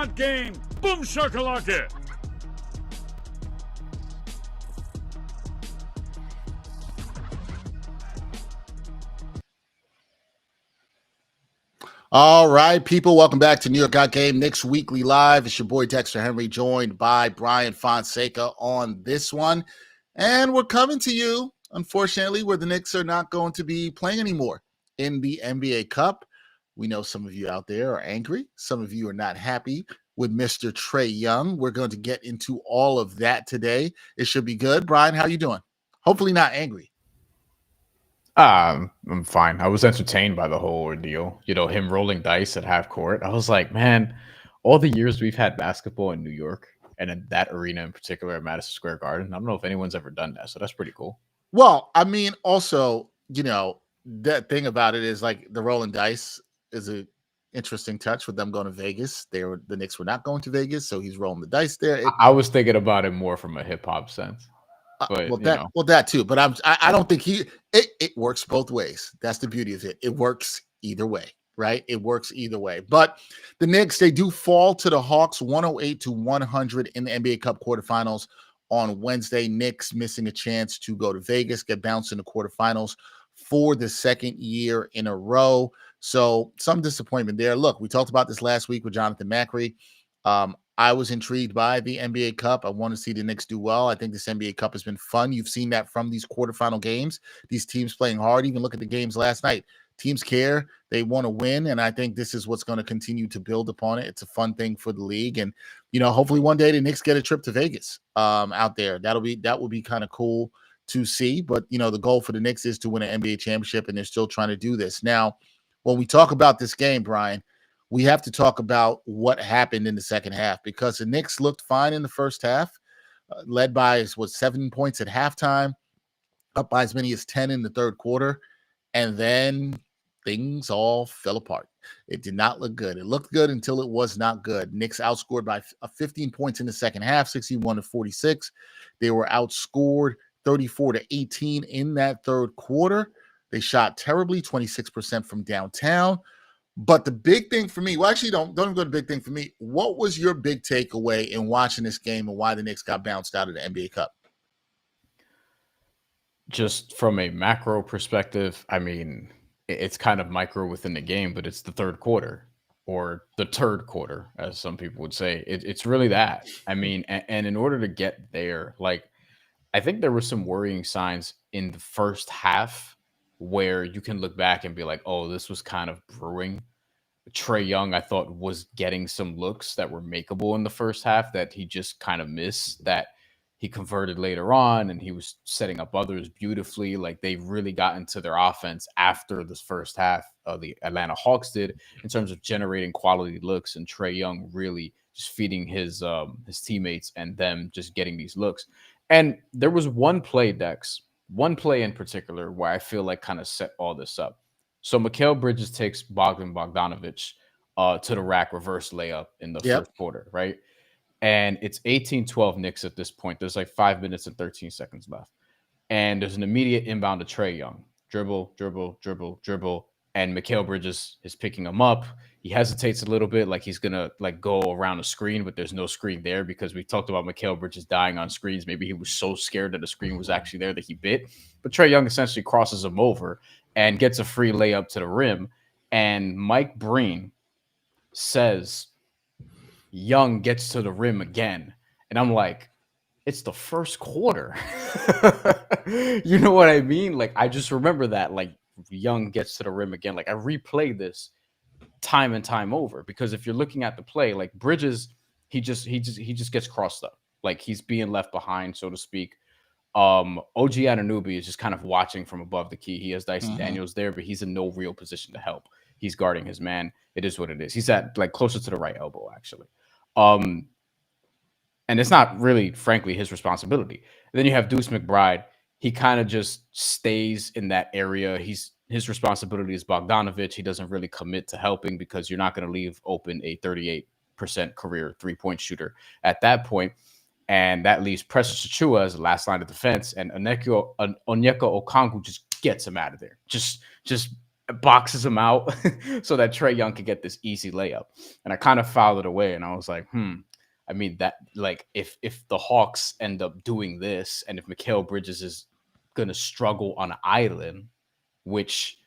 Got game. Boom shakalaka. All right, people, welcome back to New York Got Game Knicks Weekly Live. It's your boy Dexter Henry, joined by Bryan Fonseca on this one. And we're coming to you, unfortunately, where the Knicks are not going to be playing anymore in the NBA Cup. We know some of you out there are angry. Some of you are not happy with Mr. Trae Young. We're going to get into all of that today. It should be good. Bryan, how you doing? Hopefully not angry. I'm fine. I was entertained by the whole ordeal. You know, him rolling dice at half court. I was like, man, all the years we've had basketball in New York and in that arena in particular at Madison Square Garden, I don't know if anyone's ever done that. So that's pretty cool. Well, I mean, also, you know, that thing about it is like the rolling dice is a interesting touch with them going to Vegas. The Knicks were not going to Vegas, so he's rolling the dice there. I was thinking about it more from a hip hop sense. But that too. But I don't think it works both ways. That's the beauty of it. It works either way, right? It works either way. But the Knicks, they do fall to the Hawks 108-100 in the NBA Cup quarterfinals on Wednesday. Knicks missing a chance to go to Vegas, get bounced in the quarterfinals for the second year in a row. So some disappointment there. Look, we talked about this last week with Jonathan Macri. I was intrigued by the NBA Cup. I want to see the Knicks do well. I think this NBA Cup has been fun. You've seen that from these quarterfinal games. These teams playing hard. Even look at the games last night. Teams care. They want to win, and I think this is what's going to continue to build upon it. It's a fun thing for the league, and hopefully one day the Knicks get a trip to Vegas out there. That will be kind of cool to see. But the goal for the Knicks is to win an NBA championship, and they're still trying to do this. Now, when we talk about this game, Bryan, we have to talk about what happened in the second half, because the Knicks looked fine in the first half, led by 7 points at halftime, up by as many as 10 in the third quarter, and then things all fell apart. It did not look good. It looked good until it was not good. Knicks outscored by 15 points in the second half, 61-46. They were outscored 34-18 in that third quarter. They shot terribly, 26% from downtown. But the big thing for me, well, actually, don't even go to the big thing for me. What was your big takeaway in watching this game and why the Knicks got bounced out of the NBA Cup? Just from a macro perspective, I mean, it's kind of micro within the game, but it's the third quarter, or the third quarter, as some people would say. It's really that. I mean, and in order to get there, like, I think there were some worrying signs in the first half where you can look back and be like, oh, this was kind of brewing. Trae Young, I thought, was getting some looks that were makeable in the first half that he just kind of missed, that he converted later on, and he was setting up others beautifully. Like, they really got into their offense after this first half, the Atlanta Hawks did, in terms of generating quality looks, and Trae Young really just feeding his teammates and them just getting these looks. And there was one play in particular where I feel like kind of set all this up. So Mikal Bridges takes Bogdanovich to the rack reverse layup in the first quarter, right? And it's 18-12 Knicks at this point. There's like 5 minutes and 13 seconds left. And there's an immediate inbound to Trae Young. Dribble. And Mikal Bridges is picking him up. He hesitates a little bit, like he's going to go around a screen, but there's no screen there, because we talked about Mikal Bridges dying on screens. Maybe he was so scared that the screen was actually there that he bit. But Trae Young essentially crosses him over and gets a free layup to the rim. And Mike Breen says Young gets to the rim again. And I'm like, it's the first quarter. You know what I mean? Like, I just remember that, like, Young gets to the rim again. Like, I replay this time and time over, because if you're looking at the play, like, Bridges, he just gets crossed up. Like, he's being left behind, so to speak. OG Anunoby is just kind of watching from above the key. He has Dyson Daniels there, but he's in no real position to help. He's guarding his man. It is what it is. He's at, like, closer to the right elbow, actually. And it's not really, frankly, his responsibility. And then you have Deuce McBride. He kind of just stays in that area. His responsibility is Bogdanovich. He doesn't really commit to helping, because you're not going to leave open a 38% career three-point shooter at that point. And that leaves Precious Achiuwa as the last line of defense, and Onyeka Okongwu just gets him out of there. Just boxes him out so that Trae Young could get this easy layup. And I kind of fouled it away, and I was like, I mean, that like if the Hawks end up doing this, and if Mikal Bridges is gonna struggle on an island, which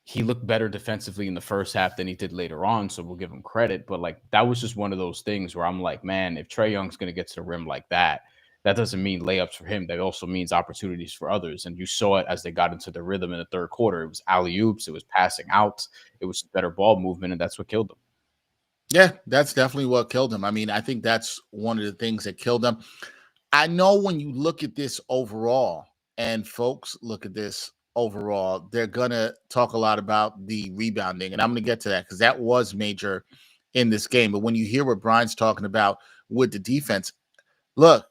he looked better defensively in the first half than he did later on, so we'll give him credit. But like that was just one of those things where I'm like, man, if Trae Young's gonna get to the rim like that, that doesn't mean layups for him. That also means opportunities for others. And you saw it as they got into the rhythm in the third quarter. It was alley-oops, it was passing out, it was better ball movement, and that's what killed them. Yeah, that's definitely what killed him. I mean, I think that's one of the things that killed him. I know when you look at this overall, and folks look at this overall, they're going to talk a lot about the rebounding. And I'm going to get to that because that was major in this game. But when you hear what Bryan's talking about with the defense, look,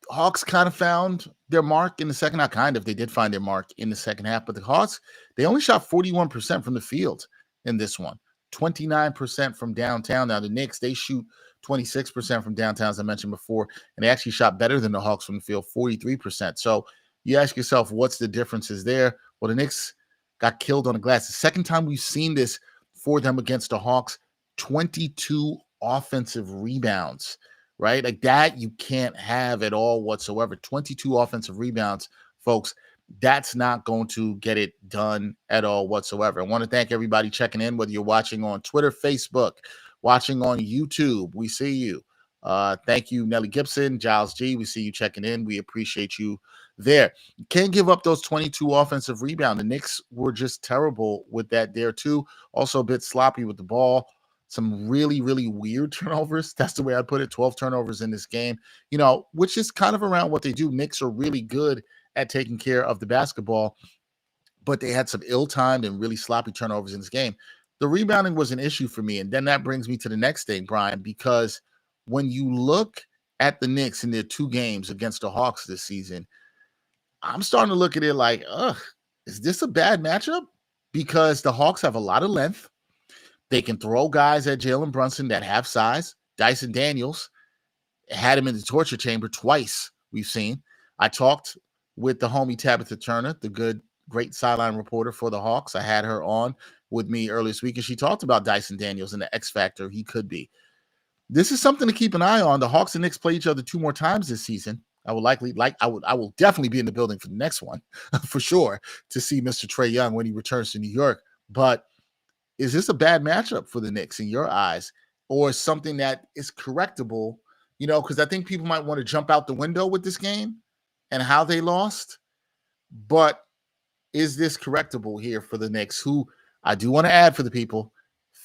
Hawks kind of found their mark in the second half. Kind of, they did find their mark in the second half. But the Hawks, they only shot 41% from the field in this one, 29% from downtown. Now, the Knicks, they shoot 26% from downtown, as I mentioned before, and they actually shot better than the Hawks from the field, 43%. So you ask yourself, what's the differences there? Well, the Knicks got killed on the glass. The second time we've seen this for them against the Hawks, 22 offensive rebounds, right? Like that you can't have at all whatsoever. 22 offensive rebounds, folks. That's not going to get it done at all whatsoever. I want to thank everybody checking in, whether you're watching on Twitter, Facebook, watching on YouTube. We see you. Thank you, Nelly Gibson, Giles G. We see you checking in. We appreciate you there. You can't give up those 22 offensive rebounds. The Knicks were just terrible with that there too. Also a bit sloppy with the ball. Some really, really weird turnovers. That's the way I put it. 12 turnovers in this game, which is kind of around what they do. Knicks are really good at taking care of the basketball, but they had some ill-timed and really sloppy turnovers in this game. The rebounding was an issue for me. And then that brings me to the next thing, Bryan, because when you look at the Knicks in their 2 games against the Hawks this season, I'm starting to look at it like, is this a bad matchup? Because the Hawks have a lot of length. They can throw guys at Jalen Brunson that have size. Dyson Daniels had him in the torture chamber twice, we've seen. I talked with the homie Tabitha Turner, the great sideline reporter for the Hawks. I had her on with me earlier this week, and she talked about Dyson Daniels and the X factor he could be. This is something to keep an eye on. The Hawks and Knicks play each other 2 more times this season. I will definitely be in the building for the next one for sure to see Mr. Trae Young when he returns to New York. But is this a bad matchup for the Knicks in your eyes, or something that is correctable? Because I think people might want to jump out the window with this game and how they lost. But is this correctable here for the Knicks, who I do want to add for the people,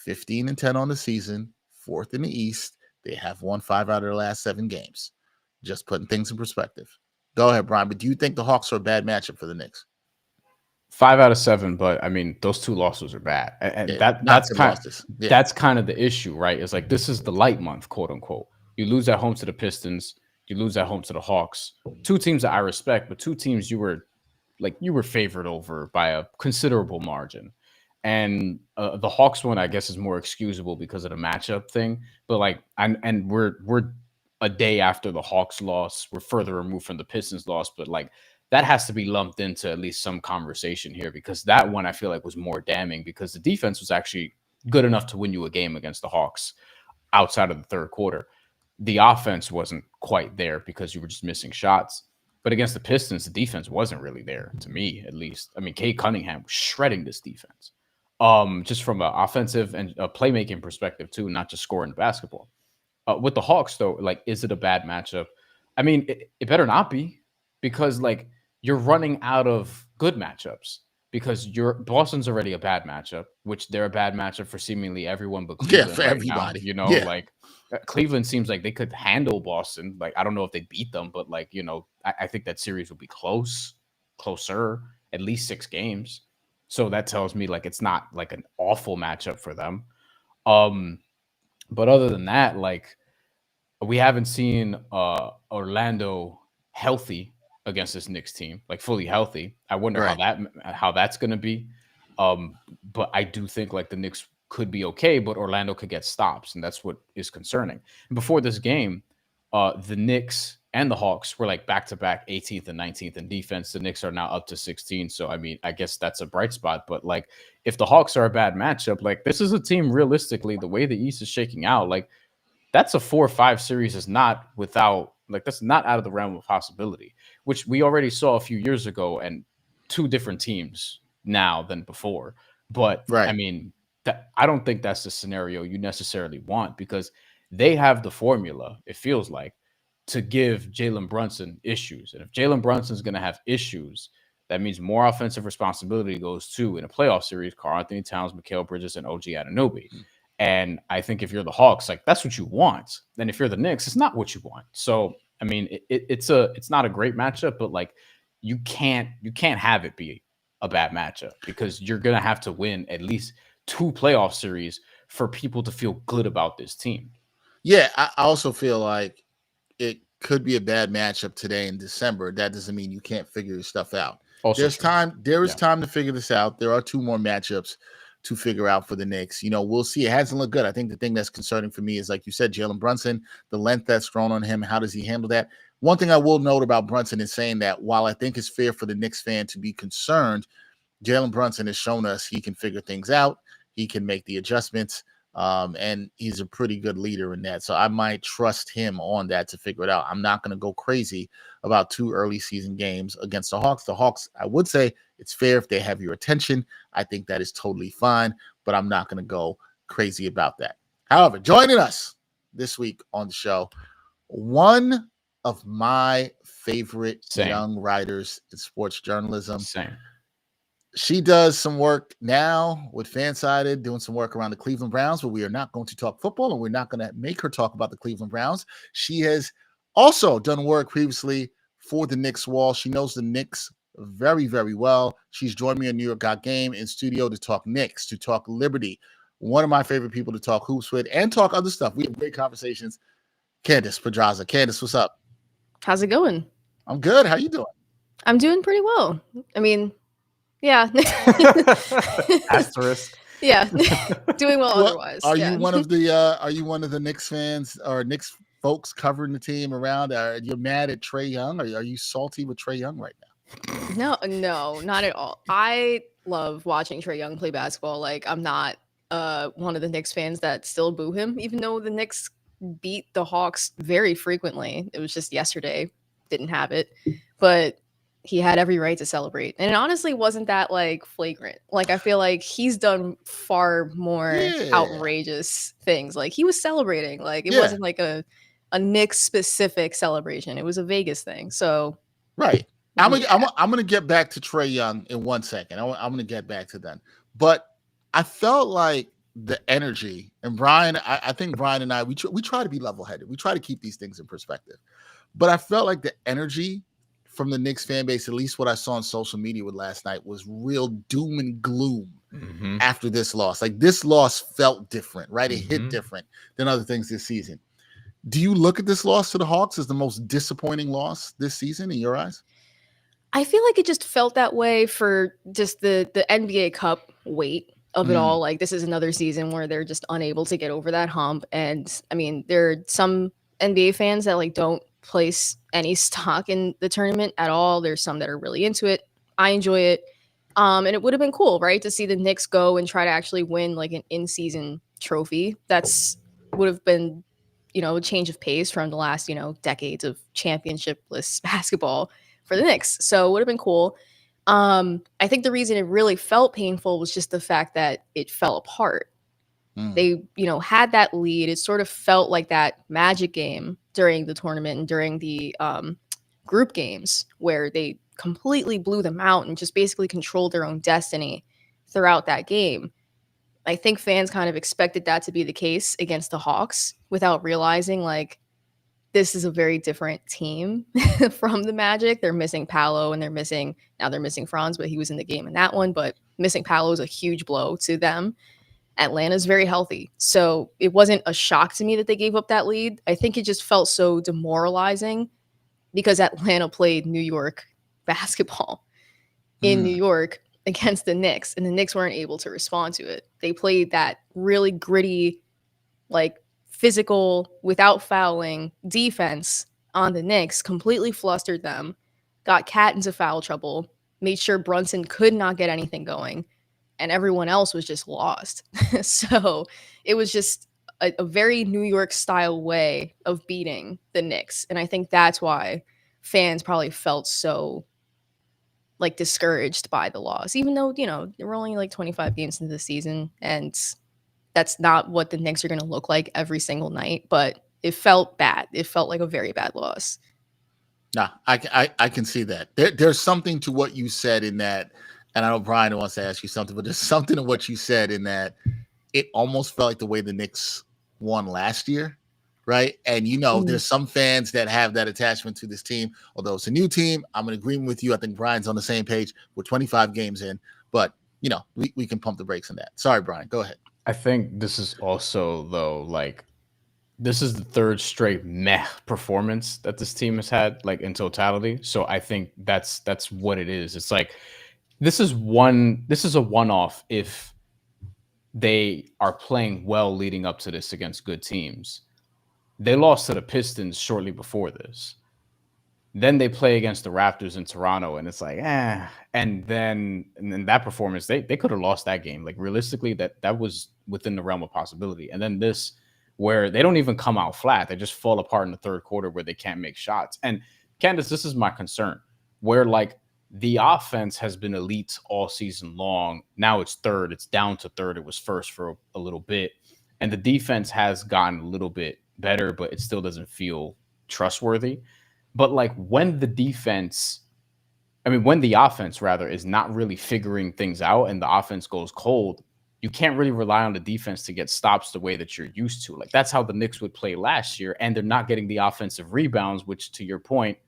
15-10 on the season, 4th in the East. They have won 5 out of their last 7 games. Just putting things in perspective. Go ahead, Bryan. But do you think the Hawks are a bad matchup for the Knicks? 5 out of 7, but I mean, those 2 losses are bad. And that's kind of the issue, right? It's like, this is the light month, quote unquote. You lose at home to the Pistons, you lose at home to the Hawks. 2 teams that I respect, but 2 teams you were favored over by a considerable margin. And the Hawks one, I guess, is more excusable because of the matchup thing. But we're a day after the Hawks loss. We're further removed from the Pistons loss, but that has to be lumped into at least some conversation here, because that one I feel like was more damning, because the defense was actually good enough to win you a game against the Hawks outside of the third quarter. The offense wasn't quite there because you were just missing shots. But against the Pistons, the defense wasn't really there, to me at least. I mean, Cade Cunningham was shredding this defense, just from an offensive and a playmaking perspective too, not just scoring basketball. With the Hawks, though, is it a bad matchup? I mean, it better not be, because you're running out of good matchups, because Boston's already a bad matchup, which they're a bad matchup for seemingly everyone but Cleveland. Yeah, for everybody. Now, Cleveland seems like they could handle Boston. I don't know if they beat them, but I think that series will be closer, at least 6 games. So that tells me it's not an awful matchup for them. But other than that, we haven't seen Orlando healthy against this Knicks team, fully healthy. I wonder how that's going to be. But I do think the Knicks could be okay, but Orlando could get stops, and that's what is concerning. And before this game, the Knicks and the Hawks were like back-to-back 18th and 19th in defense. The Knicks are now up to 16. So, I mean, I guess that's a bright spot. But, like, if the Hawks are a bad matchup, like, this is a team realistically, the way the East is shaking out, like, that's a 4-5 series is not without, like, that's not out of the realm of possibility, which we already saw a few years ago and two different teams now than before. But, Right. I mean, I don't think that's the scenario you necessarily want because they have the formula, it feels like, to give Jalen Brunson issues. And if Jalen Brunson's going to have issues, that means more offensive responsibility goes to, in a playoff series, Karl-Anthony Towns, Mikal Bridges, and OG Anunoby. And I think if you're the Hawks, like, that's what you want. And if you're the Knicks, it's not what you want. So, I mean, it's not a great matchup, but, like, you can't have it be a bad matchup because you're going to have to win at least 2 playoff series for people to feel good about this team. Yeah, I also feel like it could be a bad matchup today in December. That doesn't mean you can't figure your stuff out. Also There's true. time. There is time to figure this out. There are 2 more matchups to figure out for the Knicks. You know, we'll see. It hasn't looked good. I think the thing that's concerning for me is, like you said, Jalen Brunson, the length that's thrown on him. How does he handle that? One thing I will note about Brunson is saying that while I think it's fair for the Knicks fan to be concerned, Jalen Brunson has shown us he can figure things out. He can make the adjustments. And he's a pretty good leader in that. So I might trust him on that to figure it out. I'm not going to go crazy about 2 early season games against the Hawks. The Hawks, I would say it's fair if they have your attention. I think that is totally fine, but I'm not going to go crazy about that. However, joining us this week on the show, one of my favorite young writers in sports journalism. She does some work now with Fansided, doing some work around the Cleveland Browns, but we are not going to talk football, and we're not going to make her talk about the Cleveland Browns. She has also done work previously for the Knicks wall. She knows the Knicks very, very well. She's joined me on New York Got Game in studio to talk Knicks, to talk Liberty. One of my favorite people to talk hoops with and talk other stuff. We have great conversations. Candace Pedraza. Candace, what's up? How's it going? I'm good. How you doing? I'm doing pretty well. I mean, yeah. Asterisk. Yeah. Doing well otherwise. Are you one of the Knicks fans or Knicks folks covering the team around? You're mad at Trae Young? Are you salty with Trae Young right now? No, not at all. I love watching Trae Young play basketball. Like, I'm not one of the Knicks fans that still boo him, even though the Knicks beat the Hawks very frequently. It was just yesterday. Didn't have it. But he had every right to celebrate. And it honestly wasn't that, like, flagrant. Like, I feel like he's done far more outrageous things. Like, he was celebrating. Like, it wasn't like a Knicks specific celebration. It was a Vegas thing. So right. I'm gonna get back to Trae Young in 1 second. I'm gonna get back to that. But I felt like the energy, and Bryan, I think Bryan and I, we try to be level-headed. We try to keep these things in perspective. But I felt like the energy from the Knicks fan base, at least what I saw on social media with last night, was real doom and gloom after this loss. Like, this loss felt different, right? It hit different than other things this season. Do you look at this loss to the Hawks as the most disappointing loss this season in your eyes? I feel like it just felt that way for just the NBA Cup weight of it all. Like, this is another season where they're just unable to get over that hump. And I mean, there are some NBA fans that, like, don't place any stock in the tournament at all. There's some that are really into it. I enjoy it. And it would have been cool, right, to see the Knicks go and try to actually win, like, an in-season trophy. That's would have been, a change of pace from the last, decades of championship-less basketball for the Knicks. So it would have been cool. I think the reason it really felt painful was just the fact that it fell apart. They, had that lead. It sort of felt like that Magic game during the tournament and during the group games where they completely blew them out and just basically controlled their own destiny throughout that game. I think fans kind of expected that to be the case against the Hawks without realizing, like, this is a very different team from the Magic. They're missing Paolo and they're missing Franz, but he was in the game in that one. But missing Paolo is a huge blow to them. Atlanta's very healthy. So it wasn't a shock to me that they gave up that lead. I think it just felt so demoralizing because Atlanta played New York basketball in New York against the Knicks, and the Knicks weren't able to respond to it. They played that really gritty, like, physical, without fouling defense on the Knicks, completely flustered them, got Cat into foul trouble, made sure Brunson could not get anything going, and everyone else was just lost. So it was just a very New York style way of beating the Knicks. And I think that's why fans probably felt so like discouraged by the loss, even though, we're only like 25 games into the season and that's not what the Knicks are going to look like every single night, but it felt bad. It felt like a very bad loss. Nah, I can see that. There's something to what you said in that, and I know Bryan wants to ask you something, but there's something to what you said in that it almost felt like the way the Knicks won last year, right? And there's some fans that have that attachment to this team, although it's a new team. I'm in agreement with you. I think Bryan's on the same page. We're 25 games in, but we can pump the brakes on that. Sorry, Bryan, go ahead. I think this is also, though, like, this is the third straight meh performance that this team has had, like, in totality. So I think that's what it is. It's like this is a one-off if they are playing well leading up to this against good teams. They lost to the Pistons shortly before this. Then they play against the Raptors in Toronto, and it's like, And then that performance, they could have lost that game. Like, realistically, that was within the realm of possibility. And then this, where they don't even come out flat. They just fall apart in the third quarter where they can't make shots. And Candace, this is my concern, where like the offense has been elite all season long. Now it's third. It's down to third. It was first for a little bit. And the defense has gotten a little bit better, but it still doesn't feel trustworthy. But like when the offense rather is not really figuring things out and the offense goes cold, you can't really rely on the defense to get stops the way that you're used to. Like that's how the Knicks would play last year, and they're not getting the offensive rebounds, which to your point,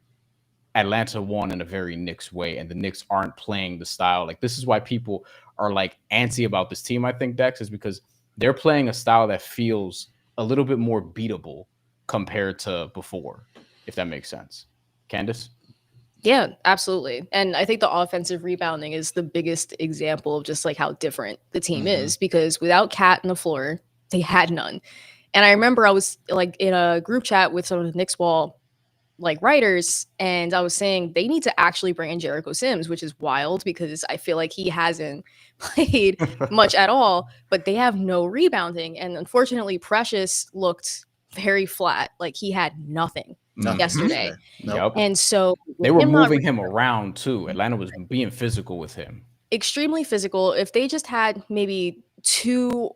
Atlanta won in a very Knicks way, and the Knicks aren't playing the style. Like this is why people are like antsy about this team, I think, Dex, is because they're playing a style that feels a little bit more beatable compared to before, if that makes sense. Candace? Yeah, absolutely. And I think the offensive rebounding is the biggest example of just like how different the team is, because without Cat on the floor, they had none. And I remember I was like in a group chat with some of the Knicks Ball like writers, and I was saying they need to actually bring in Jericho Sims, which is wild because I feel like he hasn't played much at all, but they have no rebounding. And unfortunately, Precious looked very flat. Like he had nothing yesterday. Yep. And so they were moving him around too. Atlanta was being physical with him. Extremely physical. If they just had maybe 2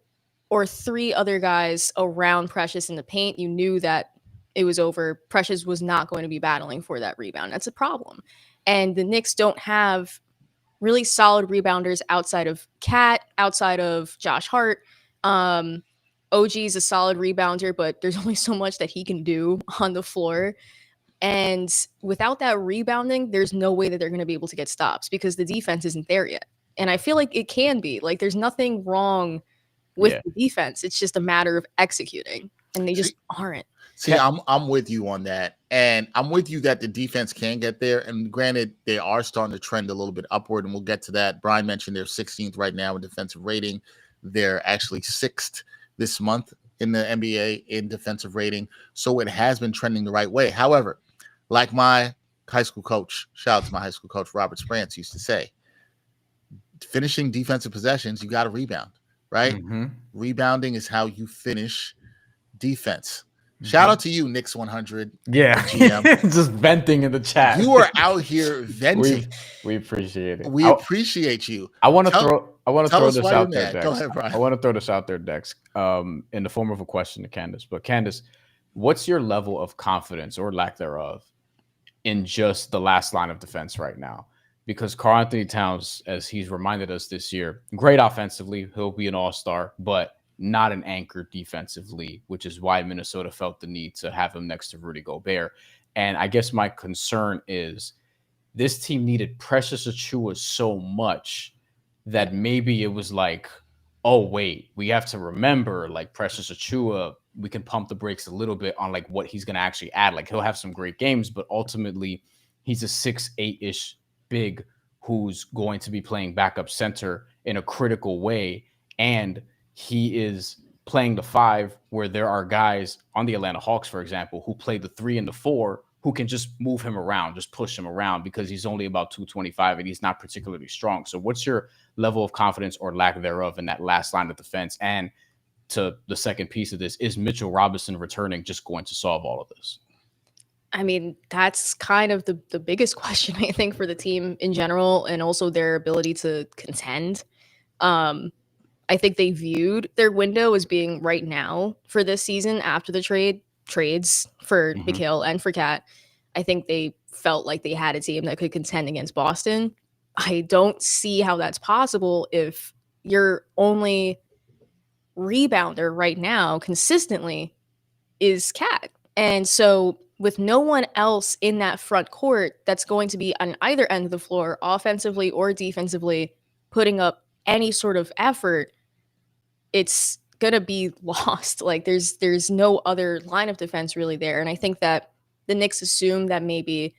or 3 other guys around Precious in the paint, you knew that it was over. Precious was not going to be battling for that rebound. That's a problem. And the Knicks don't have really solid rebounders outside of Cat, outside of Josh Hart. OG is a solid rebounder, but there's only so much that he can do on the floor. And without that rebounding, there's no way that they're going to be able to get stops because the defense isn't there yet. And I feel like it can be. Like there's nothing wrong with the defense. It's just a matter of executing, and they just aren't. See, I'm with you on that. And I'm with you that the defense can get there. And granted, they are starting to trend a little bit upward, and we'll get to that. Bryan mentioned they're 16th right now in defensive rating. They're actually 6th this month in the NBA in defensive rating. So it has been trending the right way. However, like my high school coach, shout out to my high school coach, Robert Sprance, used to say, finishing defensive possessions, you got to rebound, right? Rebounding is how you finish defense. Shout out to you, Knicks 100. Yeah, just venting in the chat. You are out here venting. We appreciate it. We appreciate you. I want to throw this out there, Dex. Go ahead, Bryan. I want to throw this out there, Dex, in the form of a question to Candace. But Candace, what's your level of confidence or lack thereof in just the last line of defense right now? Because Karl-Anthony Towns, as he's reminded us this year, great offensively, he'll be an all-star, but not an anchor defensively, which is why Minnesota felt the need to have him next to Rudy Gobert. And I guess my concern is this team needed Precious Achiuwa so much that maybe it was like, oh, wait, we have to remember like Precious Achiuwa, we can pump the brakes a little bit on like what he's going to actually add. Like he'll have some great games, but ultimately he's a 6'8"-ish big who's going to be playing backup center in a critical way. And he is playing the 5 where there are guys on the Atlanta Hawks, for example, who play the 3 and the 4 who can just move him around, just push him around, because he's only about 225 and he's not particularly strong. So what's your level of confidence or lack thereof in that last line of defense? And to the second piece of this, is Mitchell Robinson returning just going to solve all of this? I mean, that's kind of the biggest question, I think, for the team in general, and also their ability to contend. I think they viewed their window as being right now for this season after the trades for Mikal and for Cat. I think they felt like they had a team that could contend against Boston. I don't see how that's possible if your only rebounder right now consistently is Cat. And so with no one else in that front court that's going to be on either end of the floor, offensively or defensively, putting up any sort of effort, it's gonna be lost. Like there's no other line of defense really there. And I think that the Knicks assumed that maybe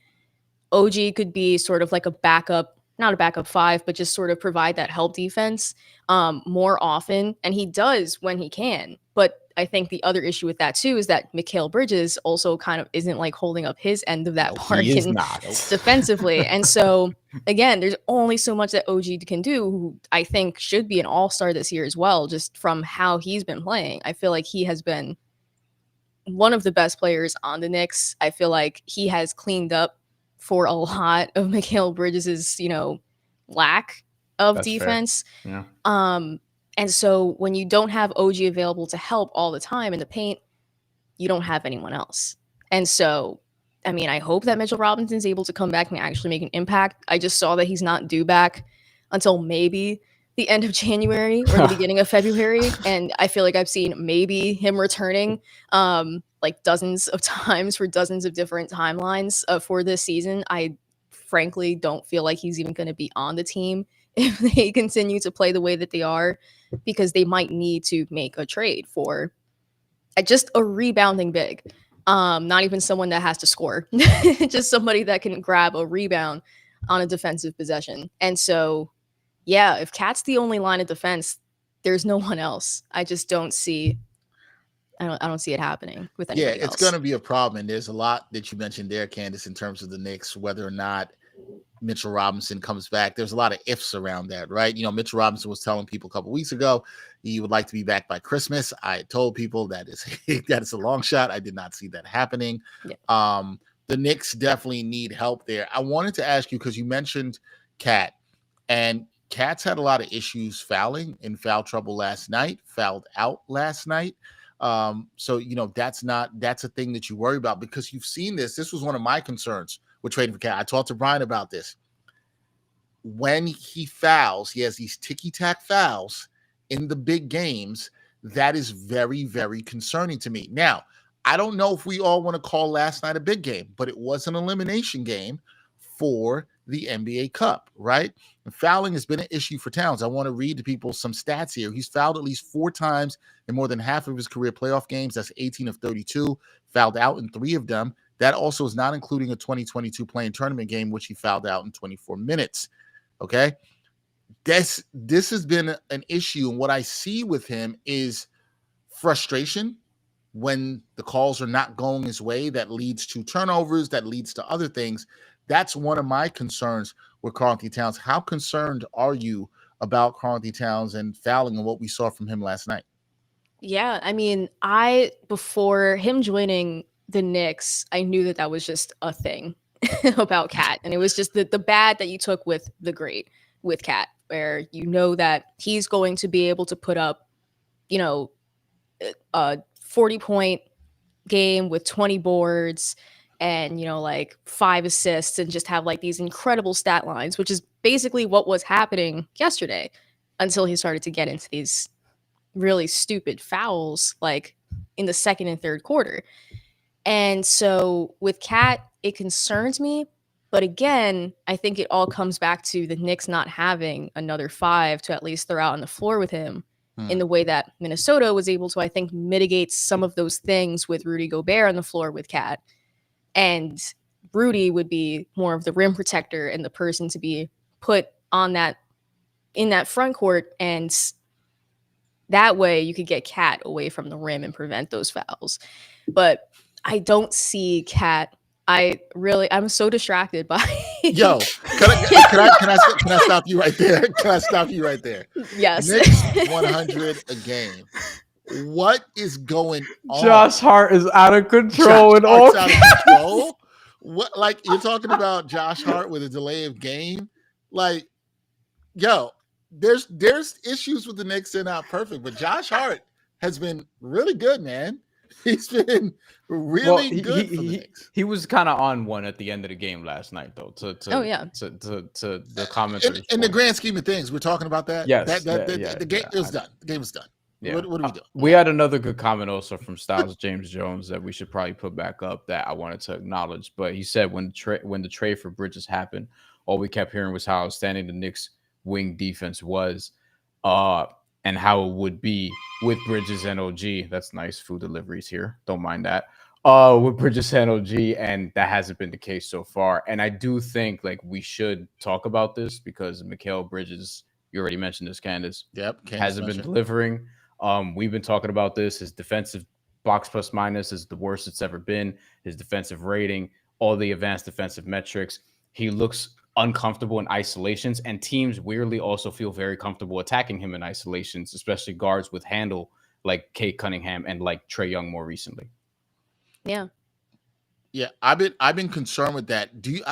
OG could be sort of like a backup, not a backup five, but just sort of provide that help defense more often. And he does when he can. But I think the other issue with that too is that Mikal Bridges also kind of isn't like holding up his end of that bargain defensively. And so again, there's only so much that OG can do, who I think should be an all-star this year as well, just from how he's been playing. I feel like he has been one of the best players on the Knicks. I feel like he has cleaned up for a lot of Mikal Bridges's, lack of defense. Fair. Yeah. And so when you don't have OG available to help all the time in the paint, you don't have anyone else. And so, I mean, I hope that Mitchell Robinson's able to come back and actually make an impact. I just saw that he's not due back until maybe the end of January or the beginning of February. And I feel like I've seen maybe him returning like dozens of times for dozens of different timelines for this season. I frankly don't feel like he's even going to be on the team if they continue to play the way that they are, because they might need to make a trade for just a rebounding big. Not even someone that has to score, just somebody that can grab a rebound on a defensive possession. And so, yeah, if Cat's the only line of defense, there's no one else. I just don't see. I don't see it happening with anybody else. It's going to be a problem. And there's a lot that you mentioned there, Candace, in terms of the Knicks, whether or not Mitchell Robinson comes back. There's a lot of ifs around that, right? Mitchell Robinson was telling people a couple weeks ago he would like to be back by Christmas. I told people that is a long shot. I did not see that happening. Yeah. The Knicks definitely need help there. I wanted to ask you, because you mentioned Cat, and Cat's had a lot of issues fouling, in foul trouble last night, fouled out last night. So that's a thing that you worry about, because you've seen this. This was one of my concerns with trading for Cat. I talked to Bryan about this. When he fouls, he has these ticky-tack fouls in the big games. That is very, very concerning to me. Now, I don't know if we all want to call last night a big game, but it was an elimination game for the NBA Cup, right? And fouling has been an issue for Towns. I want to read to people some stats here. He's fouled at least 4 times in more than half of his career playoff games. That's 18 of 32, fouled out in 3 of them. That also is not including a 2022 play-in tournament game, which he fouled out in 24 minutes. Okay? This has been an issue, and what I see with him is frustration when the calls are not going his way. That leads to turnovers, that leads to other things. That's one of my concerns with Karl-Anthony Towns. How concerned are you about Karl-Anthony Towns and fouling and what we saw from him last night? Yeah, I mean, before him joining the Knicks, I knew that was just a thing about Cat. And it was just the bad that you took with the great with Cat, where that he's going to be able to put up, a 40-point game with 20 boards and, like 5 assists and just have like these incredible stat lines, which is basically what was happening yesterday until he started to get into these really stupid fouls, like in the second and third quarter. And so with Cat, it concerns me. But again, I think it all comes back to the Knicks not having another 5 to at least throw out on the floor with him in the way that Minnesota was able to, I think, mitigate some of those things with Rudy Gobert on the floor with Cat. And Rudy would be more of the rim protector and the person to be put on in that front court. And that way you could get Cat away from the rim and prevent those fouls. But I don't see Cat I'm so distracted by. Yo, can I stop you right there? Can I stop you right there? Yes. Knicks 100 a game. What is going on? Josh Hart is out of control. Josh Hart's out of control. What, like, you're talking about Josh Hart with a delay of game? Like, yo, there's issues with the Knicks. They're not perfect, but Josh Hart has been really good, man. He's been really good for the Knicks. He was kind of on one at the end of the game last night, though. To the commentary. In the grand scheme of things, we're talking about that. Yes, the game was done. The game was done. Yeah. What do we do? We had another good comment also from Styles James Jones that we should probably put back up that I wanted to acknowledge. But he said when the trade for Bridges happened, all we kept hearing was how outstanding the Knicks wing defense was, and how it would be with Bridges and OG. That's nice food deliveries here. Don't mind that. With Bridges and OG, and that hasn't been the case so far. And I do think like we should talk about this because Mikal Bridges, you already mentioned this, Candace. Yep, hasn't been delivering. We've been talking about this. His defensive box plus minus is the worst it's ever been. His defensive rating, all the advanced defensive metrics. He looks uncomfortable in isolations, and teams weirdly also feel very comfortable attacking him in isolations, especially guards with handle like Kate Cunningham and like Trae Young more recently. Yeah. I've been concerned with that. Do you?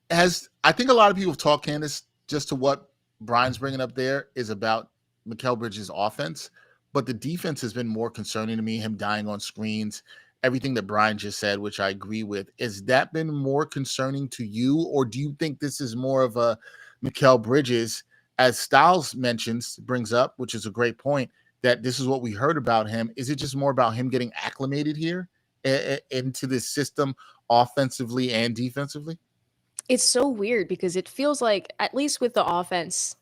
I think a lot of people have talked, Candace, just to what Bryan's bringing up there is about Mikal Bridges' offense, but the defense has been more concerning to me. Him dying on screens, everything that Bryan just said, which I agree with. Has that been more concerning to you, or do you think this is more of a Mikal Bridges, as Styles brings up, which is a great point, that this is what we heard about him? Is it just more about him getting acclimated here into this system offensively and defensively? It's so weird because it feels like, at least with the offense,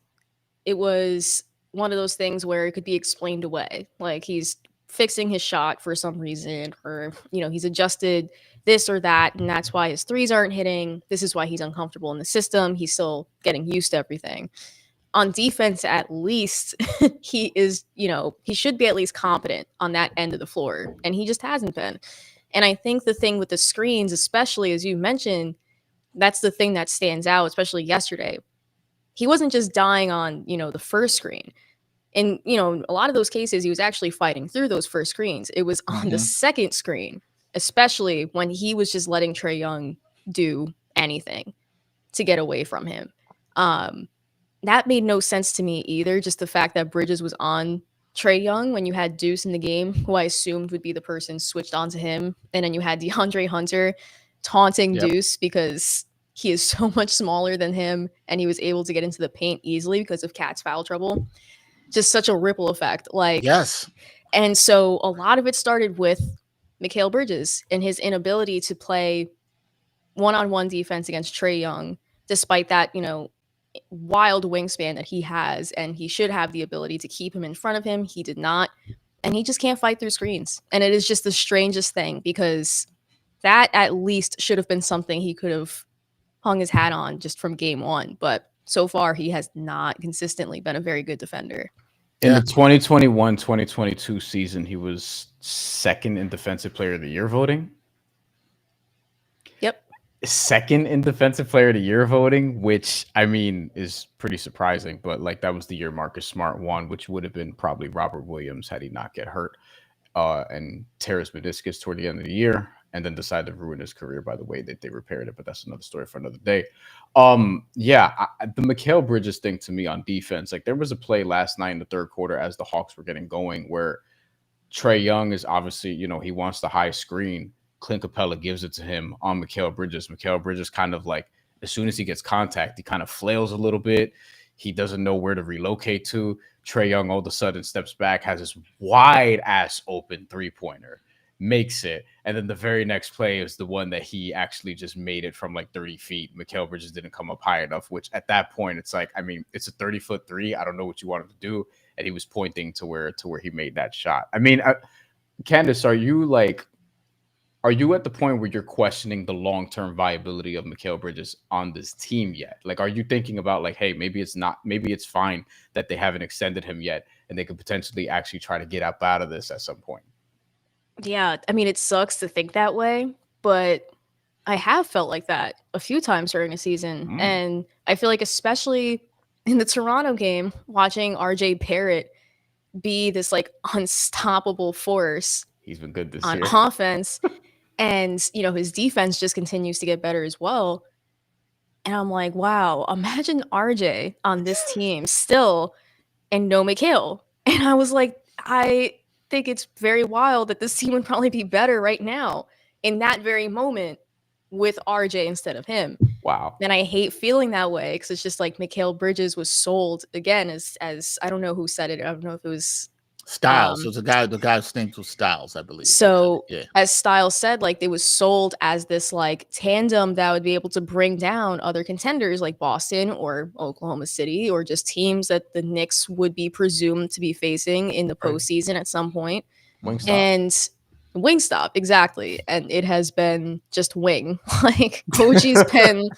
it was one of those things where it could be explained away. Like he's fixing his shot for some reason, or, he's adjusted this or that, and that's why his threes aren't hitting. This is why he's uncomfortable in the system. He's still getting used to everything. On defense, at least, he is, he should be at least competent on that end of the floor, and he just hasn't been. And I think the thing with the screens, especially as you mentioned, that's the thing that stands out, especially yesterday. He wasn't just dying on, the first screen. In, a lot of those cases, he was actually fighting through those first screens. It was on the second screen, especially when he was just letting Trae Young do anything to get away from him. That made no sense to me either. Just the fact that Bridges was on Trae Young when you had Deuce in the game, who I assumed would be the person switched onto him. And then you had DeAndre Hunter taunting Deuce because he is so much smaller than him, and he was able to get into the paint easily because of Cat's foul trouble. Just such a ripple effect. Yes. And so a lot of it started with Mikal Bridges and his inability to play one-on-one defense against Trae Young, despite that, wild wingspan that he has, and he should have the ability to keep him in front of him. He did not, and he just can't fight through screens. And it is just the strangest thing, because that at least should have been something he could have hung his hat on just from game one. But so far, he has not consistently been a very good defender. In the 2021-2022 season, he was second in Defensive Player of the Year voting. Yep. Second in Defensive Player of the Year voting, which, I mean, is pretty surprising. But, that was the year Marcus Smart won, which would have been probably Robert Williams had he not get hurt and tear his meniscus toward the end of the year, and then decided to ruin his career by the way that they repaired it. But that's another story for another day. The Mikal Bridges thing to me on defense, there was a play last night in the third quarter as the Hawks were getting going where Trae Young is obviously, he wants the high screen. Clint Capella gives it to him on Mikal Bridges. Mikal Bridges kind of as soon as he gets contact, he kind of flails a little bit. He doesn't know where to relocate to. Trae Young all of a sudden steps back, has this wide ass open 3-pointer, makes it, and then the very next play is the one that he actually just made it from 30 feet. Mikal Bridges didn't come up high enough, which at that point it's it's a 30-foot three. I don't know what you want him to do, and he was pointing to where he made that shot. Candace, are you at the point where you're questioning the long-term viability of Mikal Bridges on this team yet? Are you thinking about hey, maybe it's fine that they haven't extended him yet, and they could potentially actually try to get up out of this at some point? Yeah, it sucks to think that way, but I have felt like that a few times during a season. And I feel like especially in the Toronto game, watching RJ Barrett be this like unstoppable force. He's been good this on year. offense. And, his defense just continues to get better as well. And I'm like, wow, imagine RJ on this team still and no Mikal. And I was like, I think it's very wild that this team would probably be better right now in that very moment with RJ instead of him. Wow. And I hate feeling that way because it's just like Mikal Bridges was sold again as I don't know who said it. I don't know if it was Styles. So the guy's name was Styles, I believe. So yeah. As Styles said, like, they was sold as this like tandem that would be able to bring down other contenders like Boston or Oklahoma City or just teams that the Knicks would be presumed to be facing in the postseason at some point. Wingstop. And Wingstop, exactly. And it has been just wing. Like, OG's been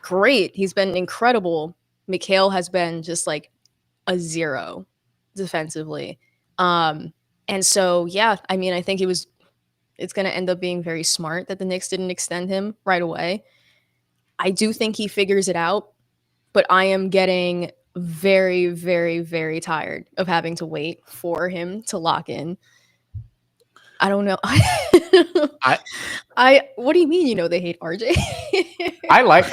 great. He's been incredible. Mikal has been just like a zero defensively. And so, yeah, I mean, I think it's going to end up being very smart that the Knicks didn't extend him right away. I do think he figures it out, but I am getting very, very, very tired of having to wait for him to lock in. I don't know. What do you mean? They hate RJ?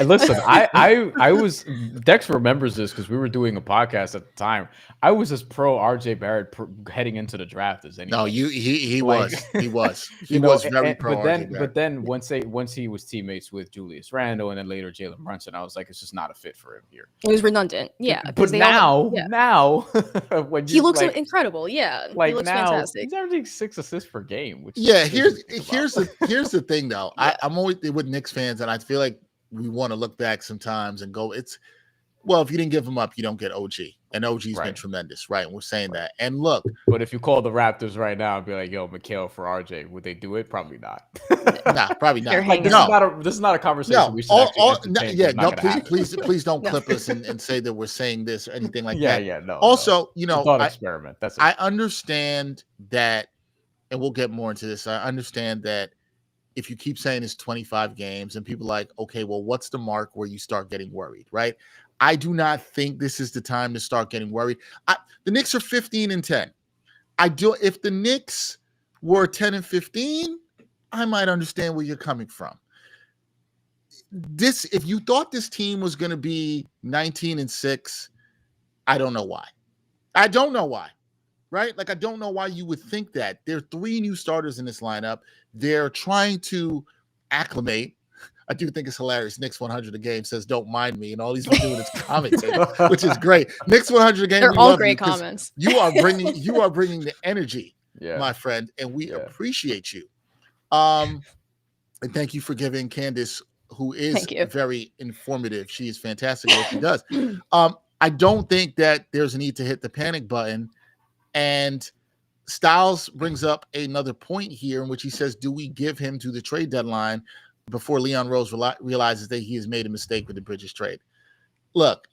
Listen, I was, Dex remembers this because we were doing a podcast at the time. I was as pro RJ Barrett heading into the draft as anyone. No, he was very pro RJ Barrett. But then once he was teammates with Julius Randle and then later Jalen Brunson, I was like, it's just not a fit for him here. It was redundant, yeah. But now, when he looks incredible, yeah. Like he looks now, fantastic. He's averaging 6 assists per game. Which here's the thing though. Yeah. I'm always with Knicks fans, and I feel like we want to look back sometimes and go, if you didn't give him up, you don't get OG. And OG's been tremendous, right? And we're saying that. And look. But if you call the Raptors right now and be like, yo, Mikal for RJ, would they do it? Probably not. Nah, probably not. Like, this is not a conversation we should please don't clip us and say that we're saying this or anything like that. Yeah, no. Also, it's a thought experiment. That's it. I understand that, and we'll get more into this. I understand that if you keep saying it's 25 games and people are like, okay, well, what's the mark where you start getting worried, right? I do not think this is the time to start getting worried. The Knicks are 15-10. If the Knicks were 10-15, I might understand where you're coming from. If you thought this team was going to be 19-6, I don't know why. Right? Like, I don't know why you would think that. There are 3 new starters in this lineup. They're trying to acclimate. I do think it's hilarious. Knicks 100 a game says, don't mind me. And all he's been doing is commenting, which is great. Knicks 100 a game. They're all great comments. You are bringing the energy, my friend, and we appreciate you. And thank you for giving Candace, who is very informative. She is fantastic at what she does. I don't think that there's a need to hit the panic button. And Styles brings up another point here in which he says, do we give him to the trade deadline before Leon Rose realizes that he has made a mistake with the Bridges trade? Look,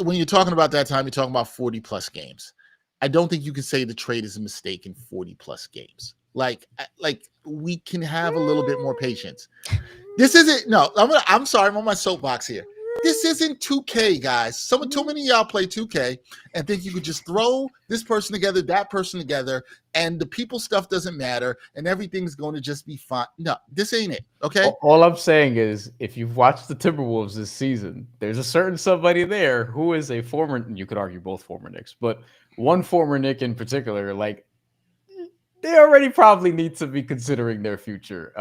when you're talking about that time, you're talking about 40-plus games. I don't think you can say the trade is a mistake in 40-plus games. Like we can have a little bit more patience. This isn't, no, I'm sorry, I'm on my soapbox here. This isn't 2K, guys. Too many of y'all play 2K and think you could just throw this person together, that person together, and the people stuff doesn't matter, and everything's going to just be fine. No, this ain't it, okay? All I'm saying is, if you've watched the Timberwolves this season, there's a certain somebody there who is a former, you could argue both former Knicks, but one former Knick in particular, like, they already probably need to be considering their future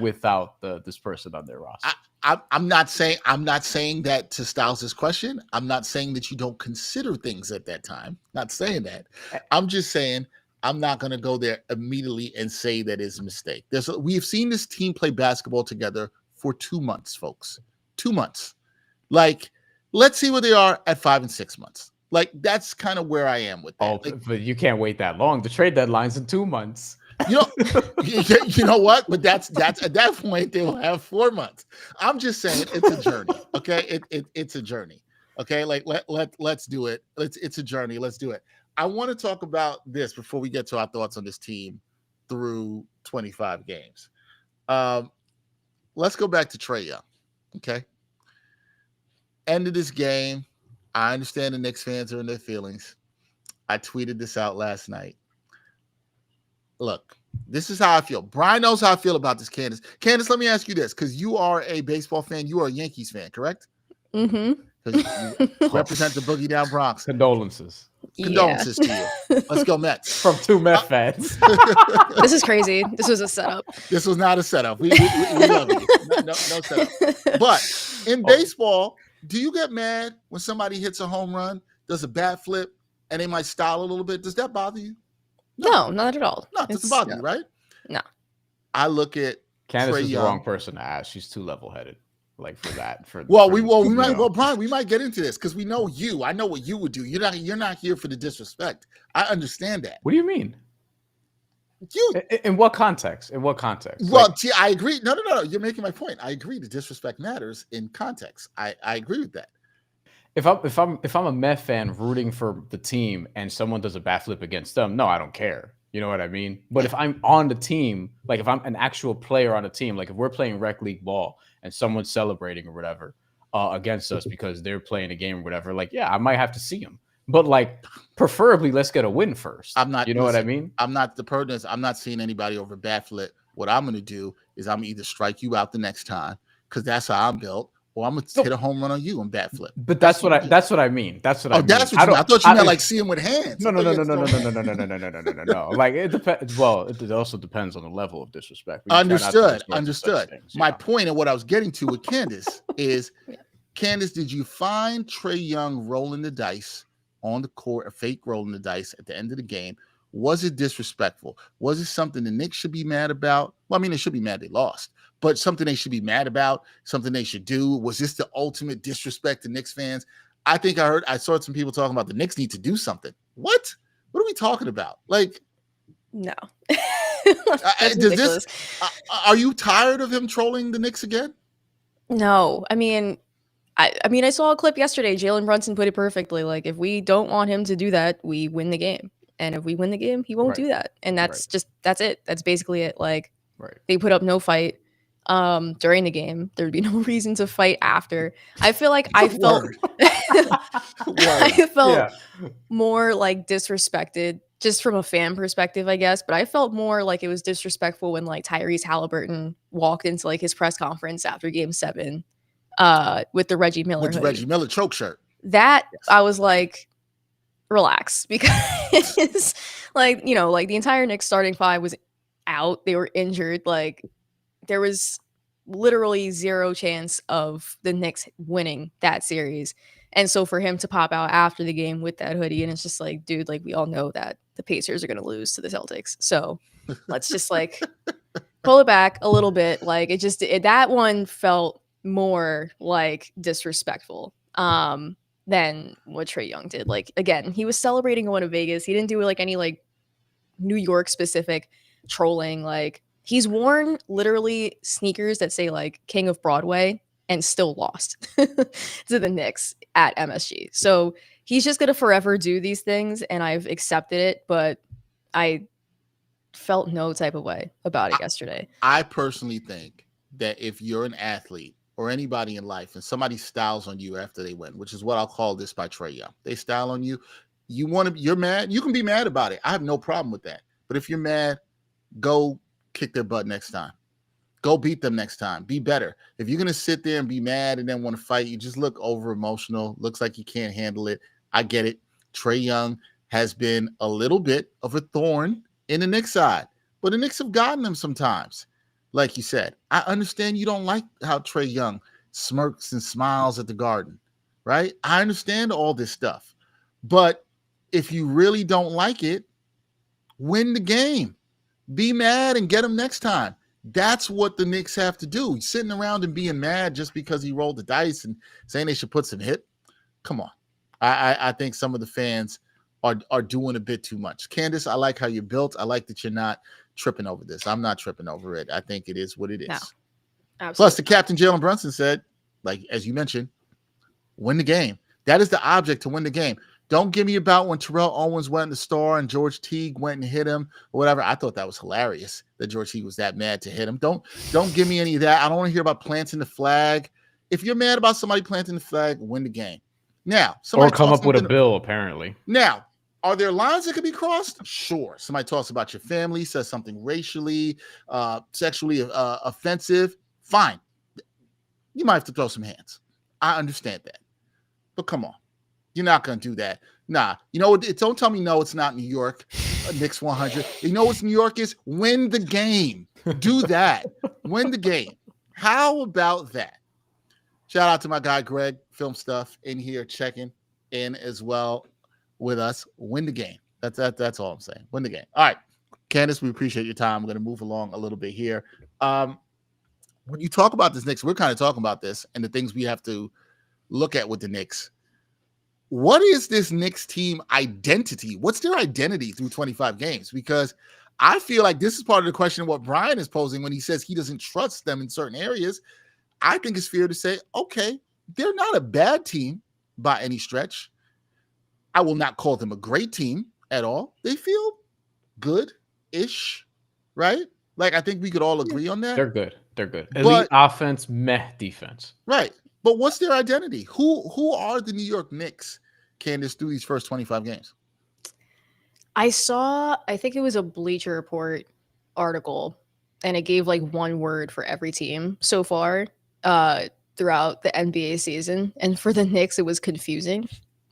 without this person on their roster. I'm not saying that to Styles' question. I'm not saying that you don't consider things at that time. Not saying that. I'm just saying I'm not going to go there immediately and say that is a mistake. We have seen this team play basketball together for 2 months, folks. 2 months. Like, let's see where they are at 5 and 6 months. Like, that's kind of where I am with that. Oh, but you can't wait that long. The trade deadline's in 2 months. You know what? But that's at that point they will have 4 months. I'm just saying it's a journey. Okay, it's a journey. Okay, like let's do it. It's a journey. Let's do it. I want to talk about this before we get to our thoughts on this team through 25 games. Let's let's go back to Trae Young. Okay. End of this game. I understand the Knicks fans are in their feelings. I tweeted this out last night. Look, this is how I feel. Bryan knows how I feel about this, Candace. Candace, let me ask you this, because you are a baseball fan. You are a Yankees fan, correct? Mm-hmm. Because you represent the Boogie Down Bronx. Condolences. Condolences to you. Let's go Mets. From two Met fans. This is crazy. This was a setup. This was not a setup. We love you. No setup. But in baseball, do you get mad when somebody hits a home run, does a bat flip, and they might style a little bit? Does that bother you? No, not at all. No, it doesn't bother you, right? No. I look at Candace Trae is Young. the wrong person to ask. She's too level-headed. Like for that. Brian, we might get into this because we know you. I know what you would do. You're not here for the disrespect. I understand that. What do you mean? In what context? In what context? Well, I agree. No. You're making my point. I agree. The disrespect matters in context. I agree with that. If I'm a Met fan rooting for the team and someone does a bat flip against them, no, I don't care. You know what I mean? But if I'm on the team, like if I'm an actual player on a team, like if we're playing rec league ball and someone's celebrating or whatever against us because they're playing a game or whatever, like, yeah, I might have to see them. But like, preferably, let's get a win first. I'm not. You know what I mean? I'm not the person. I'm not seeing anybody over bat flip. What I'm going to do is I'm either strike you out the next time because that's how I'm built, or I'm going to hit a home run on you and bat flip. But that's what I mean. That's what I mean. That's what you mean. I thought you meant like seeing with hands. No. Like it depends. Well, it also depends on the level of disrespect. Understood. My point and what I was getting to with Candace is, Candace, did you find Trae Young rolling the dice on the court, a fake rolling the dice at the end of the game? Was it disrespectful? Was it something the Knicks should be mad about? Well, I mean, they should be mad they lost, but something they should be mad about, something they should do. Was this the ultimate disrespect to Knicks fans? I think I saw some people talking about the Knicks need to do something. What are we talking about? Like, no. Are you tired of him trolling the Knicks again? No. I mean, I saw a clip yesterday. Jalen Brunson put it perfectly. Like, if we don't want him to do that, we win the game. And if we win the game, he won't do that. And that's it. That's basically it. Like, they put up no fight during the game. There'd be no reason to fight after. I feel like I felt more like disrespected just from a fan perspective, I guess. But I felt more like it was disrespectful when like Tyrese Halliburton walked into like his press conference after Game 7 with the Reggie Miller with the Reggie Miller choke shirt. That I was like, relax, because like, you know, like the entire Knicks starting five was out. They were injured. Like, there was literally zero chance of the Knicks winning that series. And so for him to pop out after the game with that hoodie, and it's just like, dude, like, we all know that the Pacers are going to lose to the Celtics. So let's just like pull it back a little bit. Like, that one felt more like disrespectful than what Trae Young did. Like, again, he was celebrating going to Vegas. He didn't do like any like New York specific trolling. Like, he's worn literally sneakers that say like King of Broadway and still lost to the Knicks at MSG. So he's just going to forever do these things, and I've accepted it, but I felt no type of way about it yesterday. I personally think that if you're an athlete or anybody in life and somebody styles on you after they win, which is what I'll call this by Trae Young, they style on you, you're mad, you can be mad about it. I have no problem with that. But if you're mad, go kick their butt next time. Go beat them next time. Be better. If you're going to sit there and be mad and then want to fight, you just look over emotional. Looks like you can't handle it. I get it. Trae Young has been a little bit of a thorn in the Knicks side, but the Knicks have gotten them sometimes. Like you said, I understand you don't like how Trae Young smirks and smiles at the Garden, right? I understand all this stuff. But if you really don't like it, win the game. Be mad and get him next time. That's what the Knicks have to do. Sitting around and being mad just because he rolled the dice and saying they should put some hit. Come on. I think some of the fans are doing a bit too much. Candace, I like how you're built. I like that you're not tripping over this. I'm not tripping over it. I think it is what it is. No, absolutely. Plus, the captain, Jalen Brunson, said, like, as you mentioned, win the game. That is the object, to win the game. Don't give me about when Terrell Owens went in the store and George Teague went and hit him or whatever. I thought that was hilarious that George Teague was that mad to hit him. Don't give me any of that. I don't want to hear about planting the flag. If you're mad about somebody planting the flag, win the game. Now, or come up with a bill, apparently. Now, are there lines that could be crossed? Sure. Somebody talks about your family, says something racially, sexually offensive. Fine. You might have to throw some hands. I understand that. But come on. You're not going to do that. Nah. You know what? Don't tell me no, it's not New York. Knicks 100. You know what New York is? Win the game. Do that. Win the game. How about that? Shout out to my guy, Greg, Film Stuff, in here checking in as well with us. Win the game. That's all I'm saying. Win the game. All right. Candace, we appreciate your time. We're going to move along a little bit here. When you talk about this Knicks, we're kind of talking about this and the things we have to look at with the Knicks. What is this Knicks team identity? What's their identity through 25 games? Because I feel like this is part of the question of what Bryan is posing when he says he doesn't trust them in certain areas. I think it's fair to say, okay, they're not a bad team by any stretch. I will not call them a great team at all. They feel good-ish, right? Like, I think we could all agree on that. They're good. Elite offense, meh defense. Right. But what's their identity? Who are the New York Knicks, Candace, through these first 25 games? I think it was a Bleacher Report article, and it gave like one word for every team so far throughout the NBA season. And for the Knicks, it was confusing.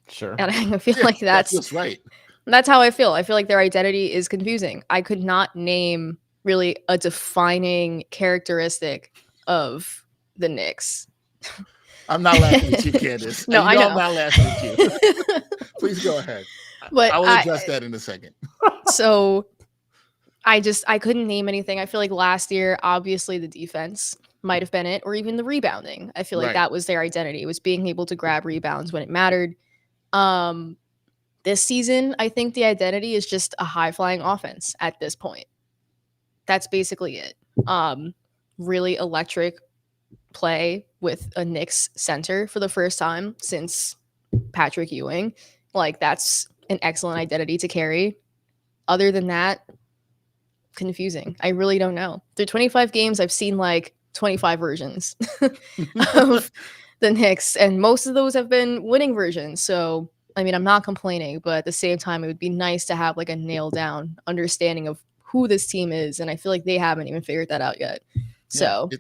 Sure. And I feel like that's right. That's how I feel. I feel like their identity is confusing. I could not name really a defining characteristic of the Knicks. I'm not laughing at you, Candace. No, I know. I'm not laughing at you. Please go ahead. But I will address that in a second. So I couldn't name anything. I feel like last year, obviously the defense might have been it, or even the rebounding. I feel like that was their identity. It was being able to grab rebounds when it mattered. This season, I think the identity is just a high-flying offense at this point. That's basically it. Really electric play with a Knicks center for the first time since Patrick Ewing. Like, that's an excellent identity to carry. Other than that, confusing. I really don't know. Through 25 games, I've seen like 25 versions of the Knicks, and most of those have been winning versions. So, I mean, I'm not complaining, but at the same time, it would be nice to have like a nailed down understanding of who this team is. And I feel like they haven't even figured that out yet. So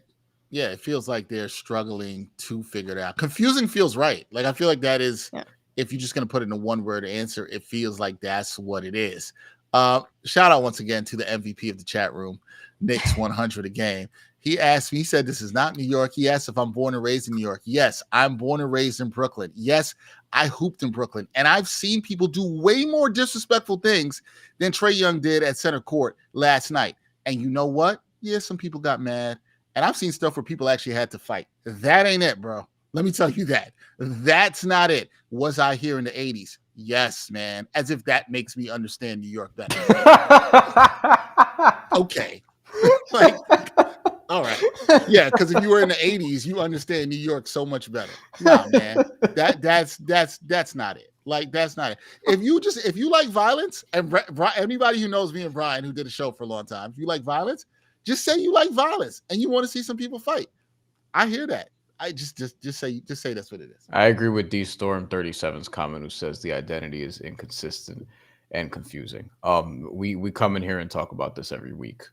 it feels like they're struggling to figure it out. Confusing feels right. Like, I feel like that is, if you're just going to put it in a one word answer, it feels like that's what it is. Shout out once again to the MVP of the chat room, Knicks 100 a game. He asked me, he said, this is not New York. He asked if I'm born and raised in New York. Yes, I'm born and raised in Brooklyn. Yes, I hooped in Brooklyn. And I've seen people do way more disrespectful things than Trae Young did at center court last night. And you know what? Yeah, some people got mad. And I've seen stuff where people actually had to fight. That ain't it, bro. Let me tell you that. That's not it. Was I here in the 80s? Yes, man. As if that makes me understand New York better. Okay. Like, all right. Yeah, because if you were in the 80s, you understand New York so much better. No, man. That's not it. Like, that's not it. If you like violence, and anybody who knows me and Bryan, who did a show for a long time, if you like violence, just say you like violence and you want to see some people fight. I hear that. I just say that's what it is. I agree with D Storm 37's comment, who says the identity is inconsistent and confusing. We come in here and talk about this every week,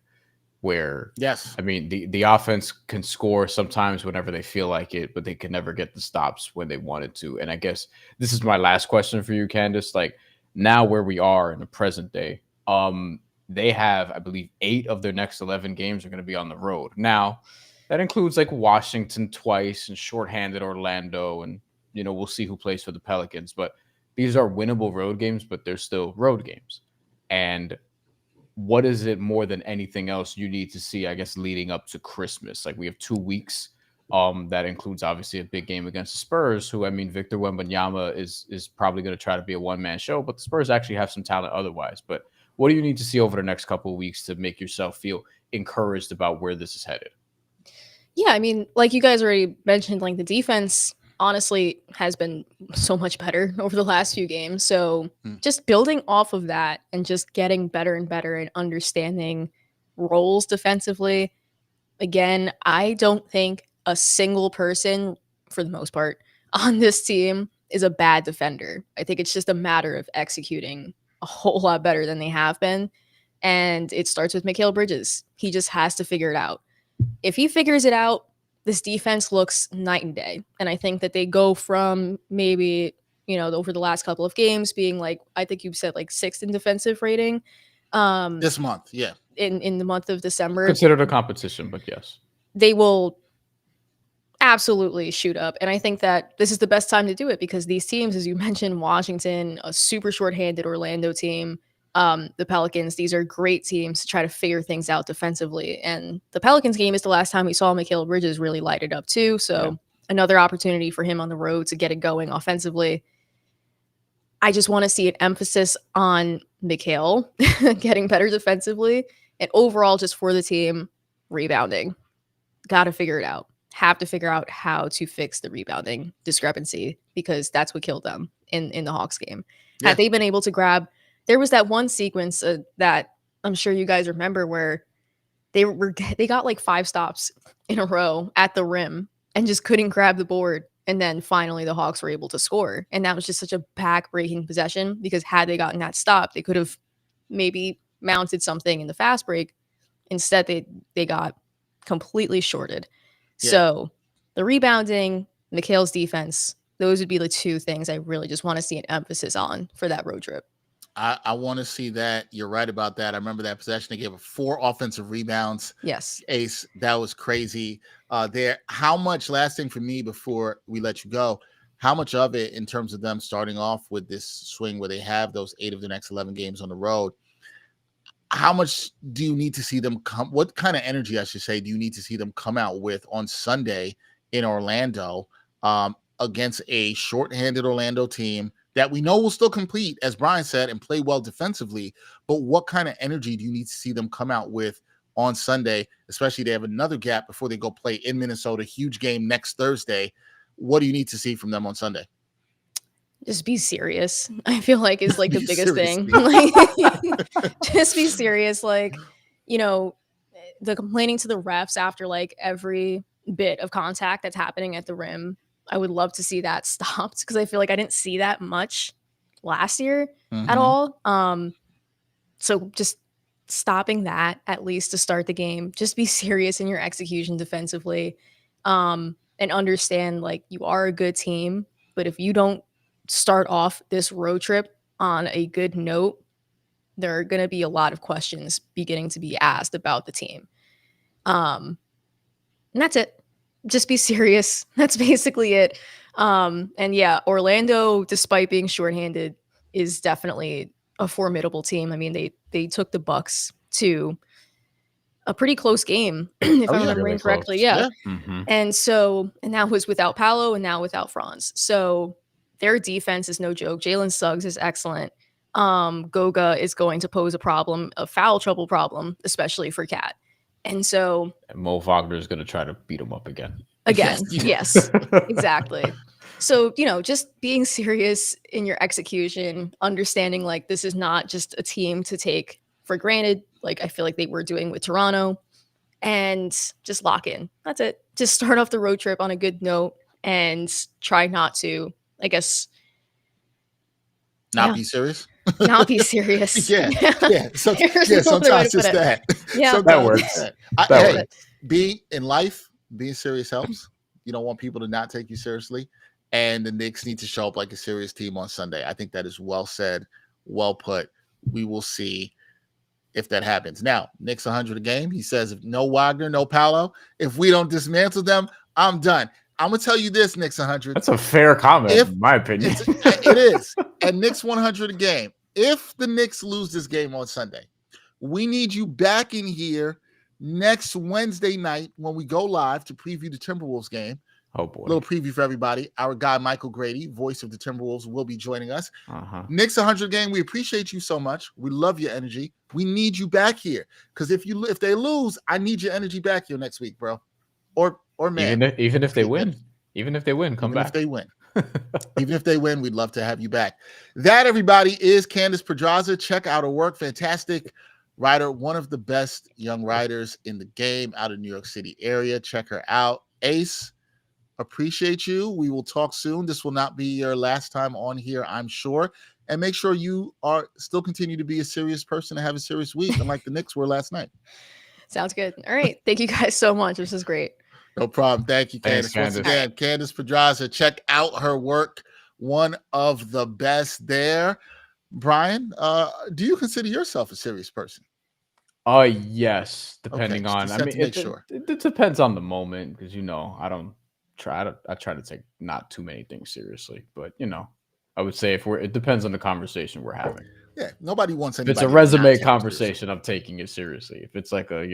where I mean the offense can score sometimes whenever they feel like it, but they can never get the stops when they wanted to. And I guess this is my last question for you, Candace. Like, now where we are in the present day, they have, I believe, 8 of their next 11 games are going to be on the road. Now, that includes like Washington twice and shorthanded Orlando, and we'll see who plays for the Pelicans. But these are winnable road games, but they're still road games. And what is it more than anything else you need to see, I guess, leading up to Christmas? Like, we have 2 weeks. That includes obviously a big game against the Spurs, who, I mean, Victor Wembanyama is probably going to try to be a one-man show, but the Spurs actually have some talent otherwise. But what do you need to see over the next couple of weeks to make yourself feel encouraged about where this is headed? Yeah, I mean, like you guys already mentioned, like the defense honestly has been so much better over the last few games. So just building off of that and just getting better and better and understanding roles defensively. Again, I don't think a single person, for the most part, on this team is a bad defender. I think it's just a matter of executing a whole lot better than they have been. And it starts with Mikal Bridges. He just has to figure it out. If he figures it out, this defense looks night and day. And I think that they go from maybe, over the last couple of games being like, I think you said like 6th in defensive rating. This month, yeah. In the month of December. Considered a competition, but yes. They will absolutely shoot up. And I think that this is the best time to do it because these teams, as you mentioned, Washington, a super shorthanded Orlando team, the Pelicans, these are great teams to try to figure things out defensively. And the Pelicans game is the last time we saw Mikal Bridges really light it up too. So another opportunity for him on the road to get it going offensively. I just want to see an emphasis on Mikal getting better defensively and overall just for the team rebounding. Got to figure it out. Have to figure out how to fix the rebounding discrepancy because that's what killed them in the Hawks game. Yeah. Had they been able to grab, there was that one sequence that I'm sure you guys remember where they got like 5 stops in a row at the rim and just couldn't grab the board. And then finally the Hawks were able to score. And that was just such a back-breaking possession because had they gotten that stop, they could have maybe mounted something in the fast break. Instead, they got completely shorted. Yeah. So the rebounding, Mikal's defense, those would be the 2 things I really just want to see an emphasis on for that road trip. I want to see that. You're right about that. I remember that possession. They gave 4 offensive rebounds. Yes. Ace, that was crazy. How much, last thing for me before we let you go, how much of it in terms of them starting off with this swing where they have those 8 of the next 11 games on the road, how much do you need to see them come? What kind of energy, I should say, do you need to see them come out with on Sunday in Orlando against a shorthanded Orlando team that we know will still compete, as Bryan said, and play well defensively? But what kind of energy do you need to see them come out with on Sunday? Especially they have another gap before they go play in Minnesota, huge game next Thursday. What do you need to see from them on Sunday? Just be serious. I feel like is like the biggest thing. Like, just be serious. Like, the complaining to the refs after like every bit of contact that's happening at the rim. I would love to see that stopped because I feel like I didn't see that much last year at all. So just stopping that at least to start the game. Just be serious in your execution defensively, and understand like you are a good team, but if you don't start off this road trip on a good note, there are going to be a lot of questions beginning to be asked about the team. And that's it. Just be serious. That's basically it. And yeah, Orlando, despite being shorthanded, is definitely a formidable team. I mean, they took the Bucks to a pretty close game, if I'm remembering correctly. Yeah. And that was without Paolo and now without Franz. So their defense is no joke. Jalen Suggs is excellent. Goga is going to pose a foul trouble problem, especially for Cat. And so Mo Wagner is going to try to beat him up again. Yes, exactly. So, just being serious in your execution, understanding like this is not just a team to take for granted, like I feel like they were doing with Toronto, and just lock in. That's it. Just start off the road trip on a good note and try not to, I guess, be serious. Not be serious. Yeah. Sometimes it's that. Yeah, that works. Being serious helps. You don't want people to not take you seriously, and the Knicks need to show up like a serious team on Sunday. I think that is well said, well put. We will see if that happens. Now, Knicks 100 a game. He says, if no Wagner, no Paolo, if we don't dismantle them, I'm done. I'm going to tell you this, Knicks 100. That's a fair comment, in my opinion. It is. And Knicks 100 a game. If the Knicks lose this game on Sunday, we need you back in here next Wednesday night when we go live to preview the Timberwolves game. Oh, boy. A little preview for everybody. Our guy, Michael Grady, voice of the Timberwolves, will be joining us. Knicks 100 game, we appreciate you so much. We love your energy. We need you back here because if they lose, I need your energy back here next week, bro. Or man. Even if they win. Even if they win, come Even back. if they win. Even if they win, we'd love to have you back. That, everybody, is Candace Pedraza. Check out her work. Fantastic writer, one of the best young writers in the game out of New York City area. Check her out. Ace, appreciate you. We will talk soon. This will not be your last time on here, I'm sure. And make sure you are still continue to be a serious person and have a serious week, unlike the Knicks were last night. Sounds good. All right. Thank you guys so much. This is great. No problem. Thank you, Thanks, Candace. Once Candace. again, Candace Pedraza. Check out her work. One of the best there. Bryan, do you consider yourself a serious person? Yes, depending on. just I have mean, to make sure. it depends on the moment because I try to take not too many things seriously, but I would say it depends on the conversation we're having. Yeah, nobody wants If anybody. it's a to resume not take it conversation, I'm taking it seriously. If it's like a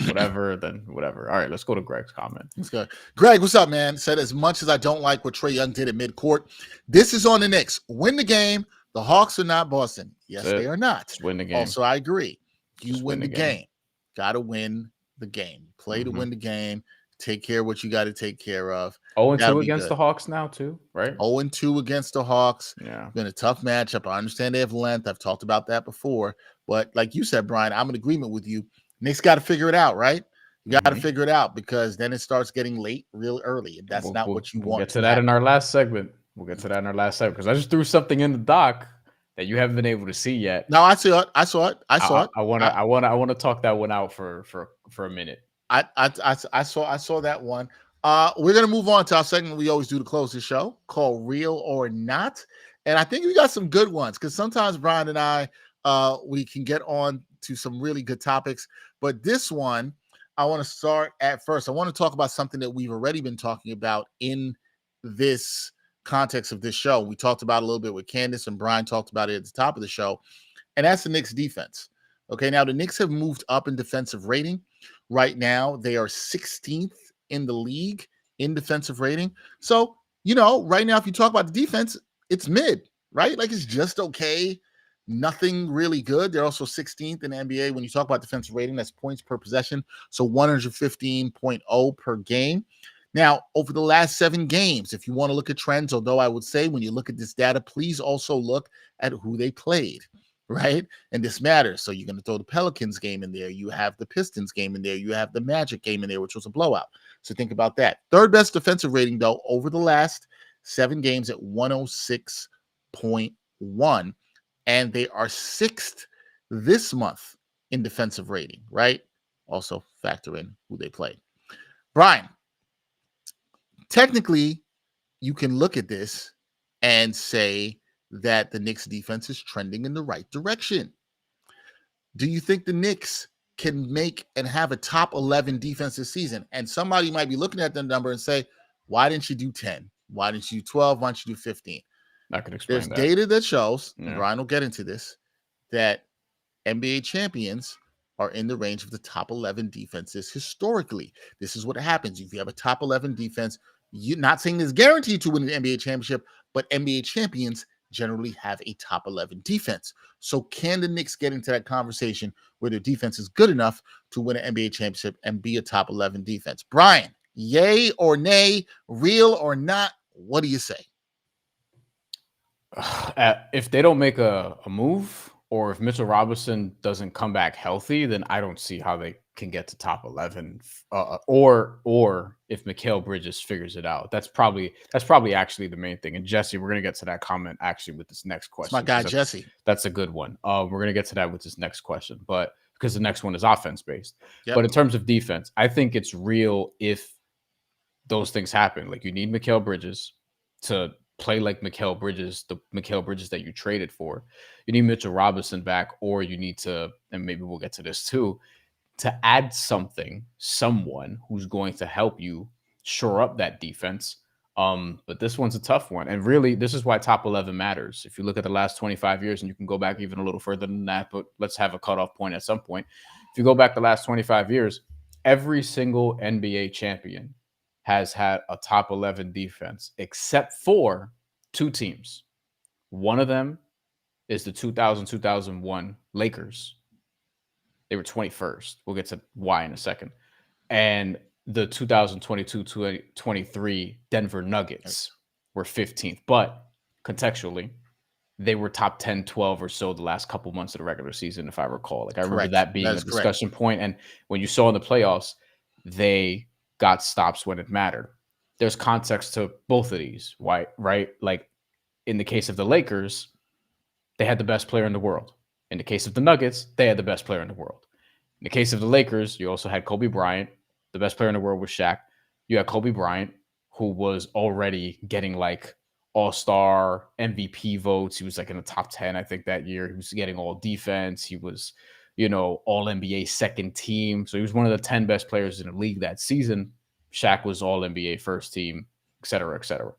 whatever, then whatever. All right, let's go to Greg's comment. Let's go. Greg, what's up, man? Said, as much as I don't like what Trae Young did at midcourt, this is on the Knicks. Win the game. The Hawks are not Boston. Yes, they are not. Just win the game. Also, I agree. You Just win the game. Got to win the game. Play to win the game. Take care of what you got to take care of. 0-2 against the Hawks now, too, right? 0-2 against the Hawks. Yeah. Been a tough matchup. I understand they have length. I've talked about that before. But like you said, Bryan, I'm in agreement with you. Knicks got to figure it out, right? You got to figure it out because then it starts getting late real early. And that's not what you want. We'll get to that in our last segment. Because I just threw something in the doc that you haven't been able to see yet. No, I saw it. I want to talk that one out for a minute. I saw that one. We're gonna move on to our segment we always do to close the show, called Real or Not. And I think we got some good ones because sometimes Bryan and I we can get on to some really good topics. But this one, I want to start at first. I want to talk about something that we've already been talking about in this context of this show. We talked about it a little bit with Candace, and Bryan talked about it at the top of the show, and that's the Knicks defense. Okay, now the Knicks have moved up in defensive rating. Right now, they are 16th in the league in defensive rating. So, right now, if you talk about the defense, it's mid, right? Like, it's just okay. Nothing really good. They're also 16th in the NBA. When you talk about defensive rating, that's points per possession. So 115.0 per game. Now, over the last 7 games, if you want to look at trends, although I would say when you look at this data, please also look at who they played, right? And this matters. So you're going to throw the Pelicans game in there. You have the Pistons game in there. You have the Magic game in there, which was a blowout. So think about that. Third best defensive rating, though, over the last 7 games at 106.1. And they are 6th this month in defensive rating, right? Also factor in who they played. Bryan, technically, you can look at this and say that the Knicks defense is trending in the right direction. Do you think the Knicks can make and have a top 11 defense this season? And somebody might be looking at the number and say, why didn't you do 10? Why didn't you do 12? Why didn't you do 15? I can explain There's that. data that shows, and Bryan will get into this, that NBA champions are in the range of the top 11 defenses historically. This is what happens. If you have a top 11 defense, you're not saying it's guaranteed to win an NBA championship, but NBA champions generally have a top 11 defense. So can the Knicks get into that conversation where their defense is good enough to win an NBA championship and be a top 11 defense? Bryan, yay or nay, real or not, what do you say? If they don't make a move, or if Mitchell Robinson doesn't come back healthy, then I don't see how they can get to top 11. Or if Mikal Bridges figures it out, that's probably actually the main thing. And Jesse, we're gonna get to that comment actually with this next question. It's my guy Jesse. That's a good one. We're gonna get to that with this next question, but because the next one is offense based. Yep. But in terms of defense, I think it's real if those things happen. Like, you need Mikal Bridges to play like Mikal Bridges, the Mikal Bridges that you traded for. You need Mitchell Robinson back, or you need to, and maybe we'll get to this too, to add someone who's going to help you shore up that defense. But this one's a tough one. And really, this is why top 11 matters. If you look at the last 25 years, and you can go back even a little further than that, but let's have a cutoff point at some point. If you go back the last 25 years, every single NBA champion has had a top 11 defense, except for 2 teams. One of them is the 2000-2001 Lakers. They were 21st. We'll get to why in a second. And the 2022-23 Denver Nuggets were 15th, but contextually, they were top 10, 12 or so the last couple months of the regular season, if I recall. Like I remember Correct. that being That a is discussion point. And when you saw in the playoffs, they got stops when it mattered. There's context to both of these, right? Like in the case of the Lakers, they had the best player in the world. In the case of the Nuggets, they had the best player in the world. In the case of the Lakers, you also had Kobe Bryant. The best player in the world was Shaq. You had Kobe Bryant, who was already getting like all-star MVP votes. He was like in the top 10, I think, that year. He was getting all defense. He was, all NBA second team. So he was one of the 10 best players in the league that season. Shaq was all NBA first team, et cetera, et cetera.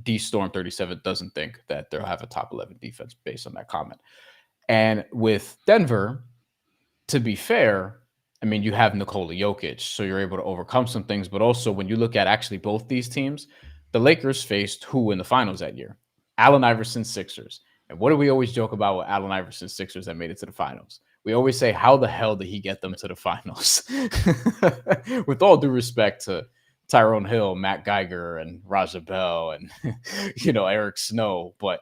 D Storm 37 doesn't think that they'll have a top 11 defense based on that comment. And with Denver, to be fair, I mean, you have Nikola Jokic, so you're able to overcome some things. But also, when you look at actually both these teams, the Lakers faced who in the finals that year? Allen Iverson Sixers. And what do we always joke about with Allen Iverson Sixers that made it to the finals? We always say, how the hell did he get them to the finals? With all due respect to Tyrone Hill, Matt Geiger, and Raja Bell, and Eric Snow, but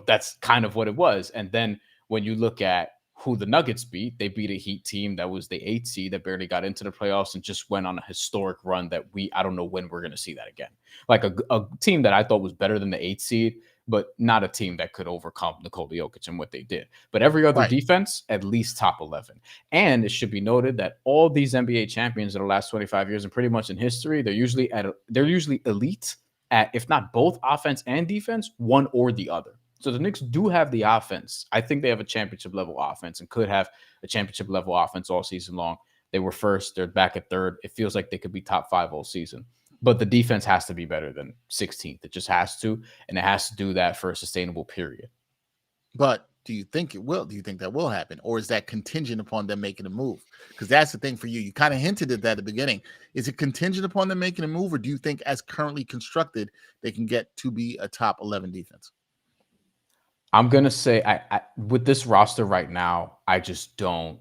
that's kind of what it was. And then when you look at who the Nuggets beat, they beat a Heat team that was the 8th seed that barely got into the playoffs and just went on a historic run that I don't know when we're going to see that again. Like a team that I thought was better than the 8th seed, but not a team that could overcome Nikola Jokic and what they did. But every other defense, at least top 11. And it should be noted that all these NBA champions in the last 25 years and pretty much in history, they're usually elite at, if not both offense and defense, one or the other. So the Knicks do have the offense. I think they have a championship level offense and could have a championship level offense all season long. They were first. They're back at third. It feels like they could be top 5 all season. But the defense has to be better than 16th. It just has to. And it has to do that for a sustainable period. But do you think it will? Do you think that will happen? Or is that contingent upon them making a move? Because that's the thing for you. You kind of hinted at that at the beginning. Is it contingent upon them making a move? Or do you think as currently constructed, they can get to be a top 11 defense? I'm going to say I with this roster right now, I just don't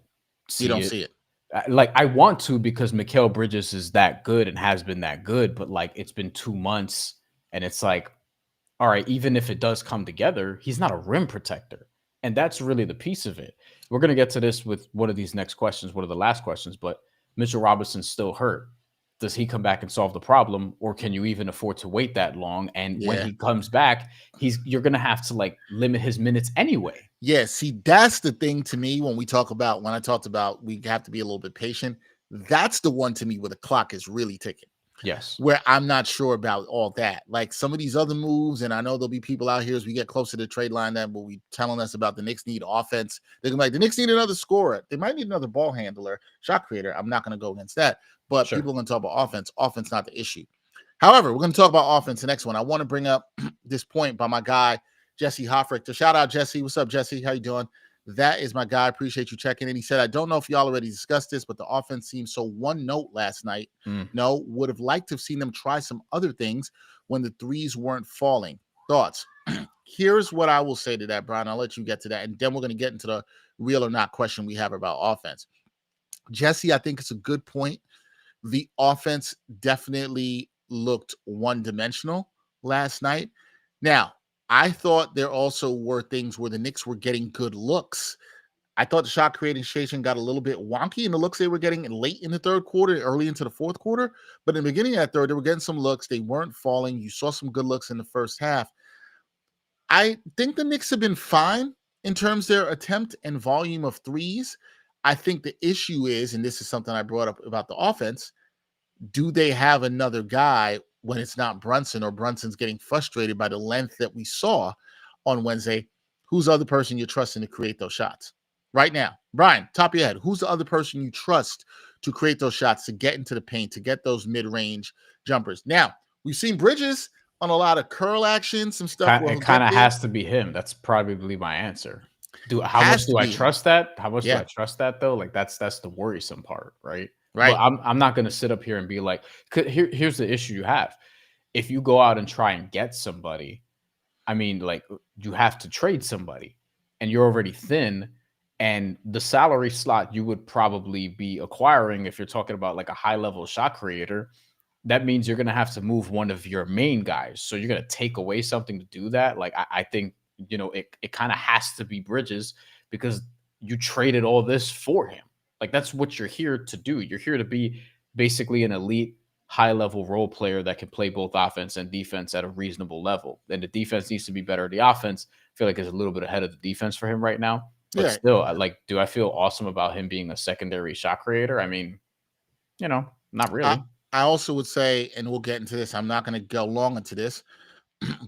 see it. You don't see it. Like I want to because Mikal Bridges is that good and has been that good, but like it's been 2 months and it's like, all right, even if it does come together, he's not a rim protector. And that's really the piece of it. We're going to get to this with one of these next questions, one of the last questions, but Mitchell Robinson's still hurt. Does he come back and solve the problem, or can you even afford to wait that long? And when he comes back, you're going to have to like limit his minutes anyway. Yeah, see, that's the thing to me when I talked about we have to be a little bit patient. That's the one to me where the clock is really ticking. Yes. Where I'm not sure about all that. Like some of these other moves, and I know there'll be people out here as we get closer to the trade line that will be telling us about the Knicks need offense. They're gonna be like, the Knicks need another scorer. They might need another ball handler, shot creator. I'm not gonna go against that. But people are gonna talk about offense. Offense, not the issue. However, we're gonna talk about offense the next one. I want to bring up this point by my guy, Jesse Hoffrichter. Shout out, Jesse. What's up, Jesse? How you doing? That is my guy. Appreciate you checking in. He said, I don't know if y'all already discussed this, but the offense seemed so one note last night. No, would have liked to have seen them try some other things when the threes weren't falling. Thoughts? Here's what I will say to that, Bryan. I'll let you get to that. And then we're going to get into the real or not question we have about offense. Jesse, I think it's a good point. The offense definitely looked one-dimensional last night. Now, I thought there also were things where the Knicks were getting good looks. I thought the shot creating station got a little bit wonky in the looks they were getting late in the third quarter, early into the fourth quarter. But in the beginning of that third, they were getting some looks. They weren't falling. You saw some good looks in the first half. I think the Knicks have been fine in terms of their attempt and volume of threes. I think the issue is, and this is something I brought up about the offense, do they have another guy when it's not Brunson, or Brunson's getting frustrated by the length that we saw on Wednesday? Who's the other person you're trusting to create those shots right now? Bryan, top of your head, who's the other person you trust to create those shots, to get into the paint, to get those mid-range jumpers? Now, we've seen Bridges on a lot of curl action, some stuff. It kind of has to be him. That's probably my answer. How much do I trust that? How much do I trust that though? Like that's the worrisome part, right? Right. But I'm not going to sit up here and be like, here's the issue you have. If you go out and try and get somebody, I mean, like you have to trade somebody and you're already thin. And the salary slot you would probably be acquiring if you're talking about like a high level shot creator, that means you're going to have to move one of your main guys. So you're going to take away something to do that. Like, I think, it kind of has to be Bridges because you traded all this for him. Like, that's what you're here to do. You're here to be basically an elite high level role player that can play both offense and defense at a reasonable level. And the defense needs to be better. The offense, I feel like, is a little bit ahead of the defense for him right now. But still, do I feel awesome about him being a secondary shot creator? I mean, not really. I also would say, and we'll get into this, I'm not going to go long into this,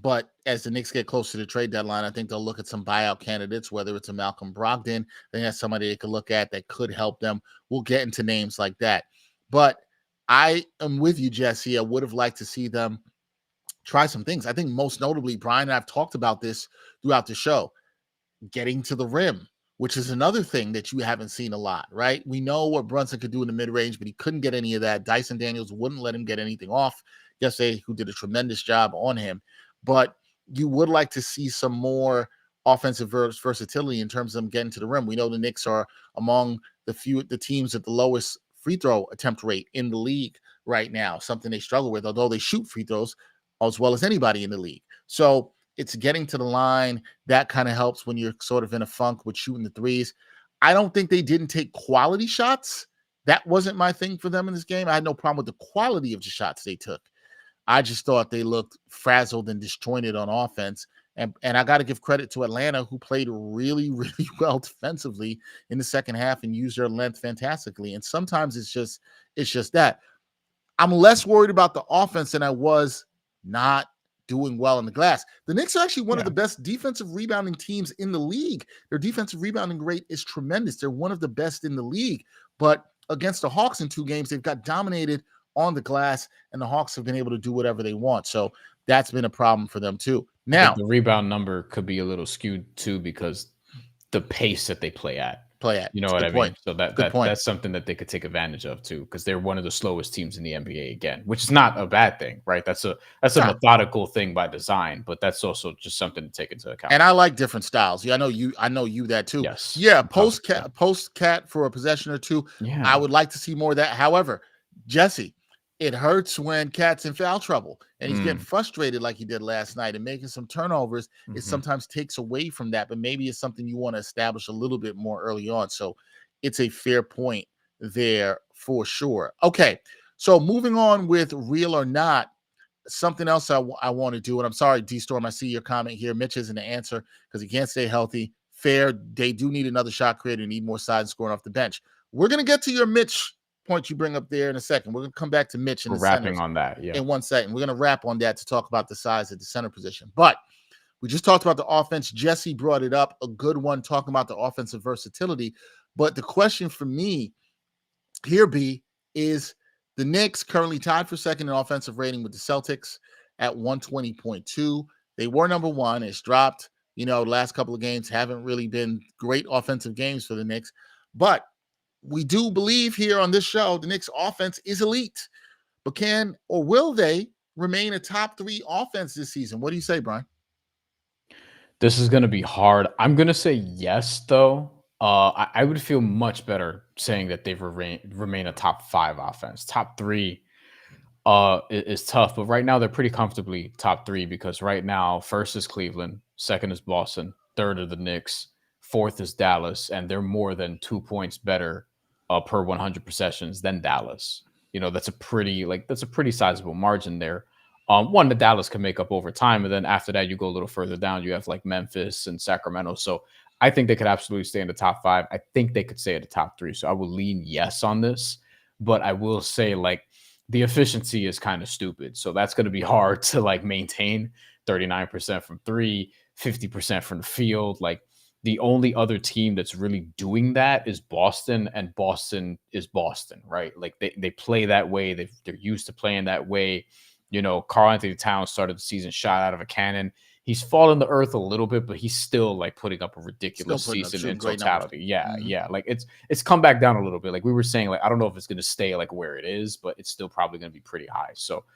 but as the Knicks get close to the trade deadline, I think they'll look at some buyout candidates, whether it's a Malcolm Brogdon, then that's somebody they could look at that could help them. We'll get into names like that. But I am with you, Jesse. I would have liked to see them try some things. I think most notably, Bryan and I have talked about this throughout the show, getting to the rim, which is another thing that you haven't seen a lot, right? We know what Brunson could do in the mid-range, but he couldn't get any of that. Dyson Daniels wouldn't let him get anything off yesterday, who did a tremendous job on him. But you would like to see some more offensive versatility in terms of them getting to the rim. We know the Knicks are among the teams at the lowest free throw attempt rate in the league right now, something they struggle with, although they shoot free throws as well as anybody in the league. So it's getting to the line. That kind of helps when you're sort of in a funk with shooting the threes. I don't think they didn't take quality shots. That wasn't my thing for them in this game. I had no problem with the quality of the shots they took. I just thought they looked frazzled and disjointed on offense. And I got to give credit to Atlanta, who played really, really well defensively in the second half and used their length fantastically. And sometimes it's just that. I'm less worried about the offense than I was not doing well in the glass. The Knicks are actually one of the best defensive rebounding teams in the league. Their defensive rebounding rate is tremendous. They're one of the best in the league. But against the Hawks in 2 games, they've got dominated on the glass, and the Hawks have been able to do whatever they want. So that's been a problem for them too. Now, the rebound number could be a little skewed too because the pace that they play at. You know what I mean? So that's something that they could take advantage of too, because they're one of the slowest teams in the NBA again, which is not a bad thing, right? That's a methodical thing by design, but that's also just something to take into account. And I like different styles. Yeah, I know you that too. Yes. Yeah, post cat for a possession or two. Yeah. I would like to see more of that. However, Jesse, it hurts when Cat's in foul trouble and he's getting frustrated like he did last night and making some turnovers. It sometimes takes away from that, but maybe it's something you want to establish a little bit more early on. So it's a fair point there for sure. Okay, so moving on with real or not, something else I want to do, and I'm sorry, D-Storm, I see your comment here. Mitch isn't the answer because he can't stay healthy. Fair, they do need another shot creator, need more side scoring off the bench. We're going to get to your Mitch point you bring up there in a second. We're going to come back to Mitch in wrapping on that in 1 second. We're going to wrap on that to talk about the size of the center position. But we just talked about the offense. Jesse brought it up, a good one, talking about the offensive versatility. But the question for me here, B, is the Knicks currently tied for second in offensive rating with the Celtics at 120.2. They were number one. It's dropped. The last couple of games haven't really been great offensive games for the Knicks. But we do believe here on this show, the Knicks offense is elite. But can or will they remain a top 3 offense this season? What do you say, Bryan? This is going to be hard. I'm going to say yes, though. I would feel much better saying that they've remain a top 5 offense. Top 3 is tough, but right now they're pretty comfortably top 3 because right now first is Cleveland, second is Boston, third are the Knicks, fourth is Dallas, and they're more than 2 points better per 100 possessions than Dallas. That's a pretty sizable margin there. One that Dallas can make up over time, and then after that you go a little further down. You have like Memphis and Sacramento. So I think they could absolutely stay in the top 5. I think they could stay at the top 3. So I will lean yes on this, but I will say like the efficiency is kind of stupid. So that's going to be hard to like maintain 39% from 3, 50% from the field. Like the only other team that's really doing that is Boston, and Boston is Boston, right? Like they play that way. They're used to playing that way. Karl-Anthony Towns started the season shot out of a cannon. He's fallen to earth a little bit, but he's still like putting up a ridiculous season in totality. Yeah. Like it's come back down a little bit. Like we were saying, like I don't know if it's going to stay like where it is, but it's still probably going to be pretty high. So,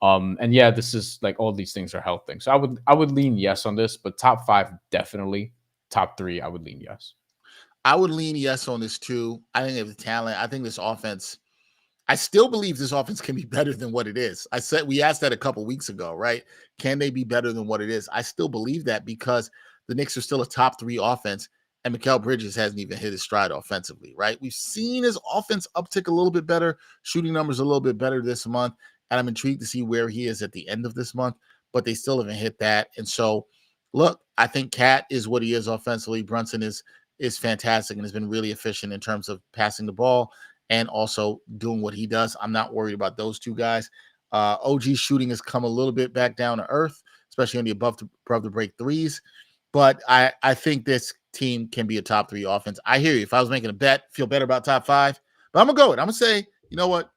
and yeah, this is like all these things are health things. So I would lean yes on this, but top 5 definitely. Top 3, I would lean yes. I would lean yes on this too. I think they have the talent. I think this offense, I still believe this offense can be better than what it is. We asked that a couple weeks ago, right? Can they be better than what it is? I still believe that because the Knicks are still a top 3 offense, and Mikal Bridges hasn't even hit his stride offensively, right? We've seen his offense uptick a little bit better, shooting numbers a little bit better this month, and I'm intrigued to see where he is at the end of this month, but they still haven't hit that. And so, look, I think Cat is what he is offensively. Brunson is fantastic and has been really efficient in terms of passing the ball and also doing what he does. I'm not worried about those two guys. OG shooting has come a little bit back down to earth, especially on the above the break threes. But I think this team can be a top 3 offense. I hear you. If I was making a bet, feel better about top 5. But I'm going to go with it. I'm going to say, you know what?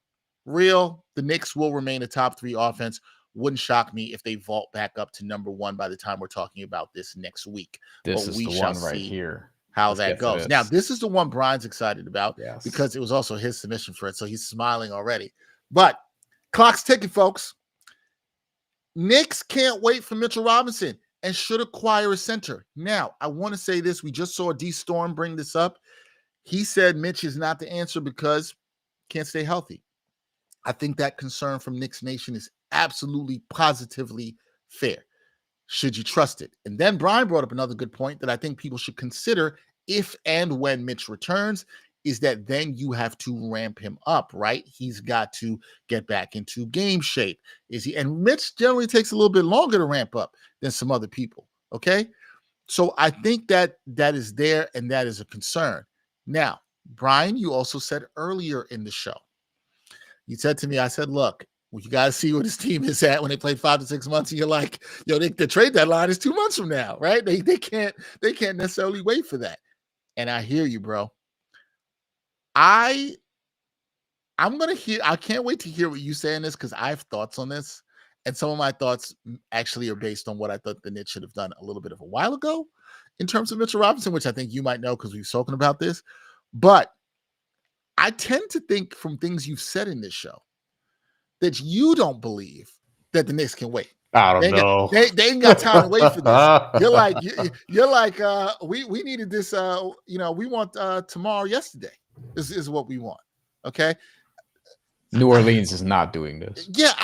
The Knicks will remain a top 3 offense. Wouldn't shock me if they vault back up to number 1 by the time we're talking about this next week. This is the one right here. How that goes. Now, this is the one Brian's excited about because it was also his submission for it. So he's smiling already. But clock's ticking, folks. Knicks can't wait for Mitchell Robinson and should acquire a center. Now, I want to say this. We just saw D Storm bring this up. He said Mitch is not the answer because can't stay healthy. I think that concern from Knicks Nation is absolutely positively fair. Should you trust it? And then Bryan brought up another good point that I think people should consider if and when Mitch returns, is that then you have to ramp him up, right? He's got to get back into game shape. And Mitch generally takes a little bit longer to ramp up than some other people, okay? So I think that is there, and that is a concern. Now, Bryan, you also said earlier in the show, you said to me, I said, look, you got to see where this team is at when they play 5 to 6 months. And you're like, the trade deadline is 2 months from now, right? They can't necessarily wait for that. And I hear you, bro. I can't wait to hear what you say on this because I have thoughts on this. And some of my thoughts actually are based on what I thought the Knicks should have done a little bit of a while ago in terms of Mitchell Robinson, which I think you might know because we've spoken about this. But I tend to think from things you've said in this show that you don't believe that the Knicks can wait. I don't know. They ain't got time to wait for this. You're like, we needed this. We want tomorrow, yesterday. This is what we want. Okay. New Orleans is not doing this. Yeah.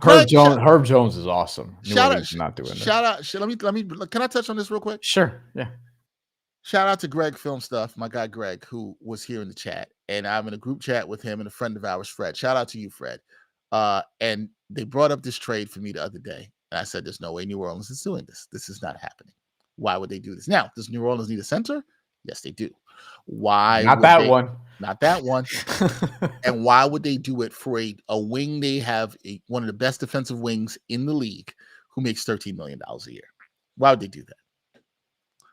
Herb Jones is awesome. New Orleans is not doing this. Shout out. Let me. Can I touch on this real quick? Sure. Yeah. Shout out to Greg Film Stuff, my guy Greg, who was here in the chat, and I'm in a group chat with him and a friend of ours, Fred. Shout out to you, Fred. And they brought up this trade for me the other day, and I said, "There's no way New Orleans is doing this. This is not happening. Why would they do this? Now, does New Orleans need a center? Yes, they do. Why? Not that one. Not that one. And why would they do it for a wing? They have one of the best defensive wings in the league, who makes $13 million a year. Why would they do that?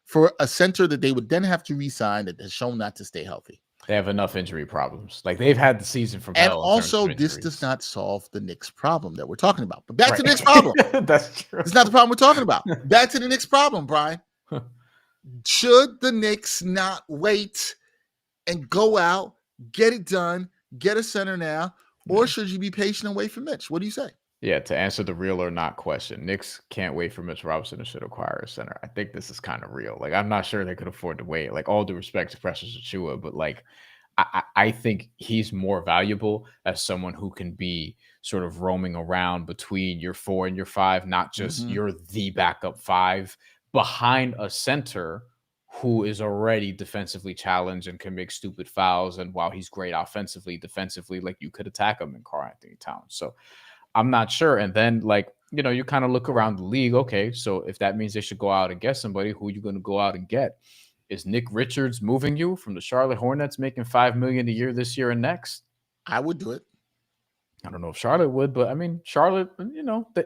For a center that they would then have to re-sign that has shown not to stay healthy. They have enough injury problems. Like, they've had the season from and hell. And also, this does not solve the Knicks problem that we're talking about. But back to the Knicks problem. That's true. It's not the problem we're talking about. Back to the Knicks problem, Bryan. Should the Knicks not wait and go out, get it done, get a center now, or should you be patient and wait for Mitch? What do you say? Yeah, to answer the real or not question, Knicks can't wait for Mitch Robinson and should acquire a center. I think this is kind of real. Like, I'm not sure they could afford to wait. Like, all due respect to Precious Achiuwa, but like, I think he's more valuable as someone who can be sort of roaming around between your 4 and your 5, not just you're the backup 5 behind a center who is already defensively challenged and can make stupid fouls. And while he's great offensively, defensively, like, you could attack him in karl-Anthony Towns. So I'm not sure. And then, like, you kind of look around the league. Okay, so if that means they should go out and get somebody, who are you going to go out and get? Is Nick Richards moving you from the Charlotte Hornets, making $5 million a year this year and next? I would do it. I don't know if Charlotte would, but I mean, Charlotte,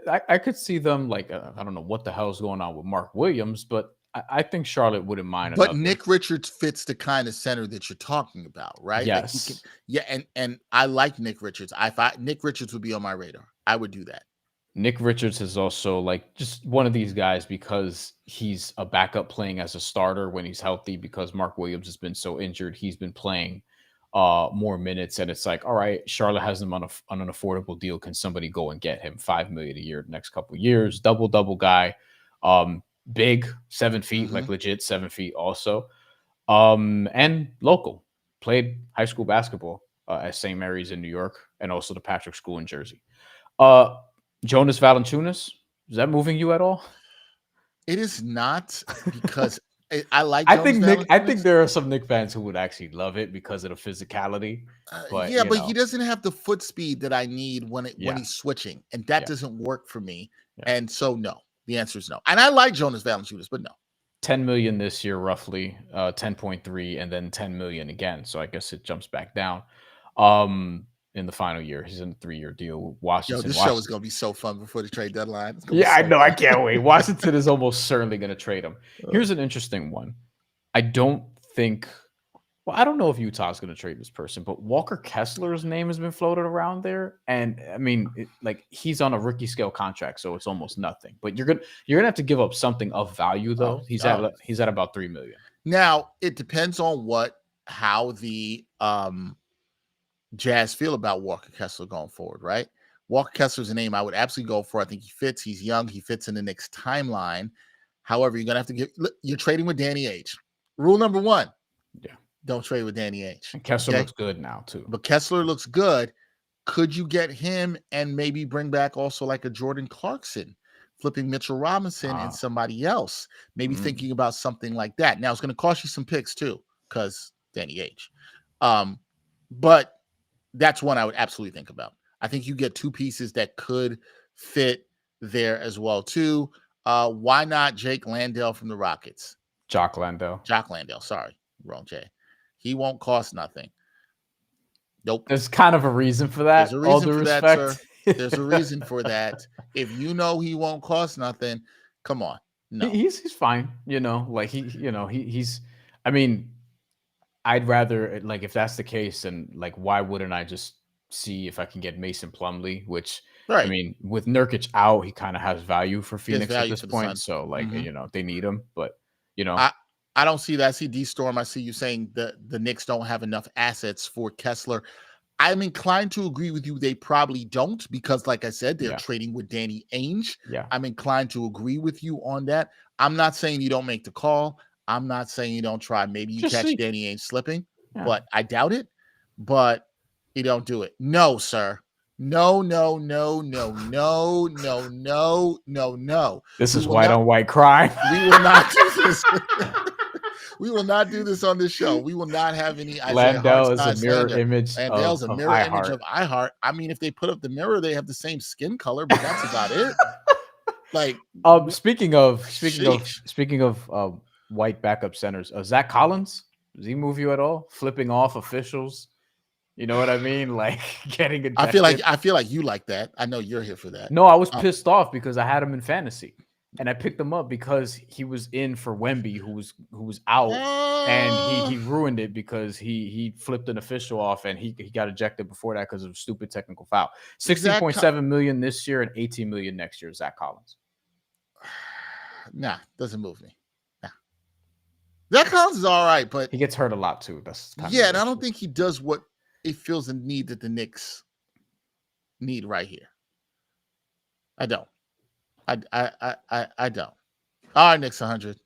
I could see them, like, I don't know what the hell is going on with Mark Williams, but I think Charlotte wouldn't mind. But Nick Richards fits the kind of center that you're talking about, right? Yes. Like and I like Nick Richards. Nick Richards would be on my radar, I would do that. Nick Richards is also, like, just one of these guys because he's a backup playing as a starter when he's healthy, because Mark Williams has been so injured. He's been playing more minutes, and it's like, all right, Charlotte has him on an affordable deal. Can somebody go and get him $5 million a year the next couple of years? Double guy, big, 7 feet, like legit 7 feet also. And local. Played high school basketball at St. Mary's in New York, and also the Patrick School in Jersey. Jonas Valanciunas, is that moving you at all? It is not, because I like I Jonas think Nick. I Valanciunas. think there are some Knicks fans who would actually love it because of the physicality. But Yeah, but he doesn't have the foot speed that I need when he's switching, and that Yeah. doesn't work for me. Yeah. And so, no, the answer is no. And I like Jonas Valanciunas, but no. 10 million this year, roughly 10.3, and then 10 million again. So I guess it jumps back down. In the final year, he's in a 3-year deal with Washington. This show is going to be so fun before the trade deadline. Yeah, I know. I can't wait. Washington is almost certainly going to trade him. Here's an interesting one. I don't think. Well, I don't know if Utah's going to trade this person, but Walker Kessler's name has been floated around there, and I mean, he's on a rookie scale contract, so it's almost nothing. But you're gonna have to give up something of value, though. He's at about $3 million. Now it depends on how the Jazz feel about Walker Kessler going forward, right? Walker Kessler's a name I would absolutely go for. I think he fits. He's young. He fits in the Knicks timeline. However, you're gonna have to you're trading with Danny Ainge. Rule number 1. Yeah. Don't trade with Danny Ainge. And Kessler looks good now, too. But Kessler looks good. Could you get him and maybe bring back also like a Jordan Clarkson, flipping Mitchell Robinson and somebody else? Maybe thinking about something like that. Now, it's going to cost you some picks, too, because Danny Ainge. But that's one I would absolutely think about. I think you get 2 pieces that could fit there as well, too. Why not Jake Landale from the Rockets? Jock Landale. Sorry. Wrong J. He won't cost nothing. Nope. There's kind of a reason for that. There's a reason for that, sir. There's a reason for that. If you know he won't cost nothing, come on. No. He's fine. He's I mean, I'd rather, if that's the case, then why wouldn't I just see if I can get Mason Plumlee, which I mean, with Nurkic out, he kind of has value for Phoenix at this point. So they need him, but I don't see that. I see D-Storm. I see you saying the Knicks don't have enough assets for Kessler. I'm inclined to agree with you. They probably don't, because like I said, they're trading with Danny Ainge. Yeah. I'm inclined to agree with you on that. I'm not saying you don't make the call. I'm not saying you don't try. Maybe you catch Danny Ainge slipping, but I doubt it. But you don't do it. No, sir. No. This is white on white crime. We will not do this. We will not do this on this show. We will not have any. Landale is a mirror image. Landale's a mirror image of iHeart. I mean, if they put up the mirror, they have the same skin color, but that's about it. Speaking of white backup centers, Zach Collins, does he move you at all? Flipping off officials. You know what I mean? Getting ejected. I feel like you like that. I know you're here for that. No, I was pissed off because I had him in fantasy, and I picked him up because he was in for Wemby, who was out, and he ruined it because he flipped an official off, and he got ejected before that because of a stupid technical foul. $16.7 million this year and $18 million next year. Zach Collins. Nah, doesn't move me. Nah. Zach Collins is all right, but he gets hurt a lot too. That's and I don't think he does what it feels the need that the Knicks need right here. I don't. I don't. All right, Knicks 100.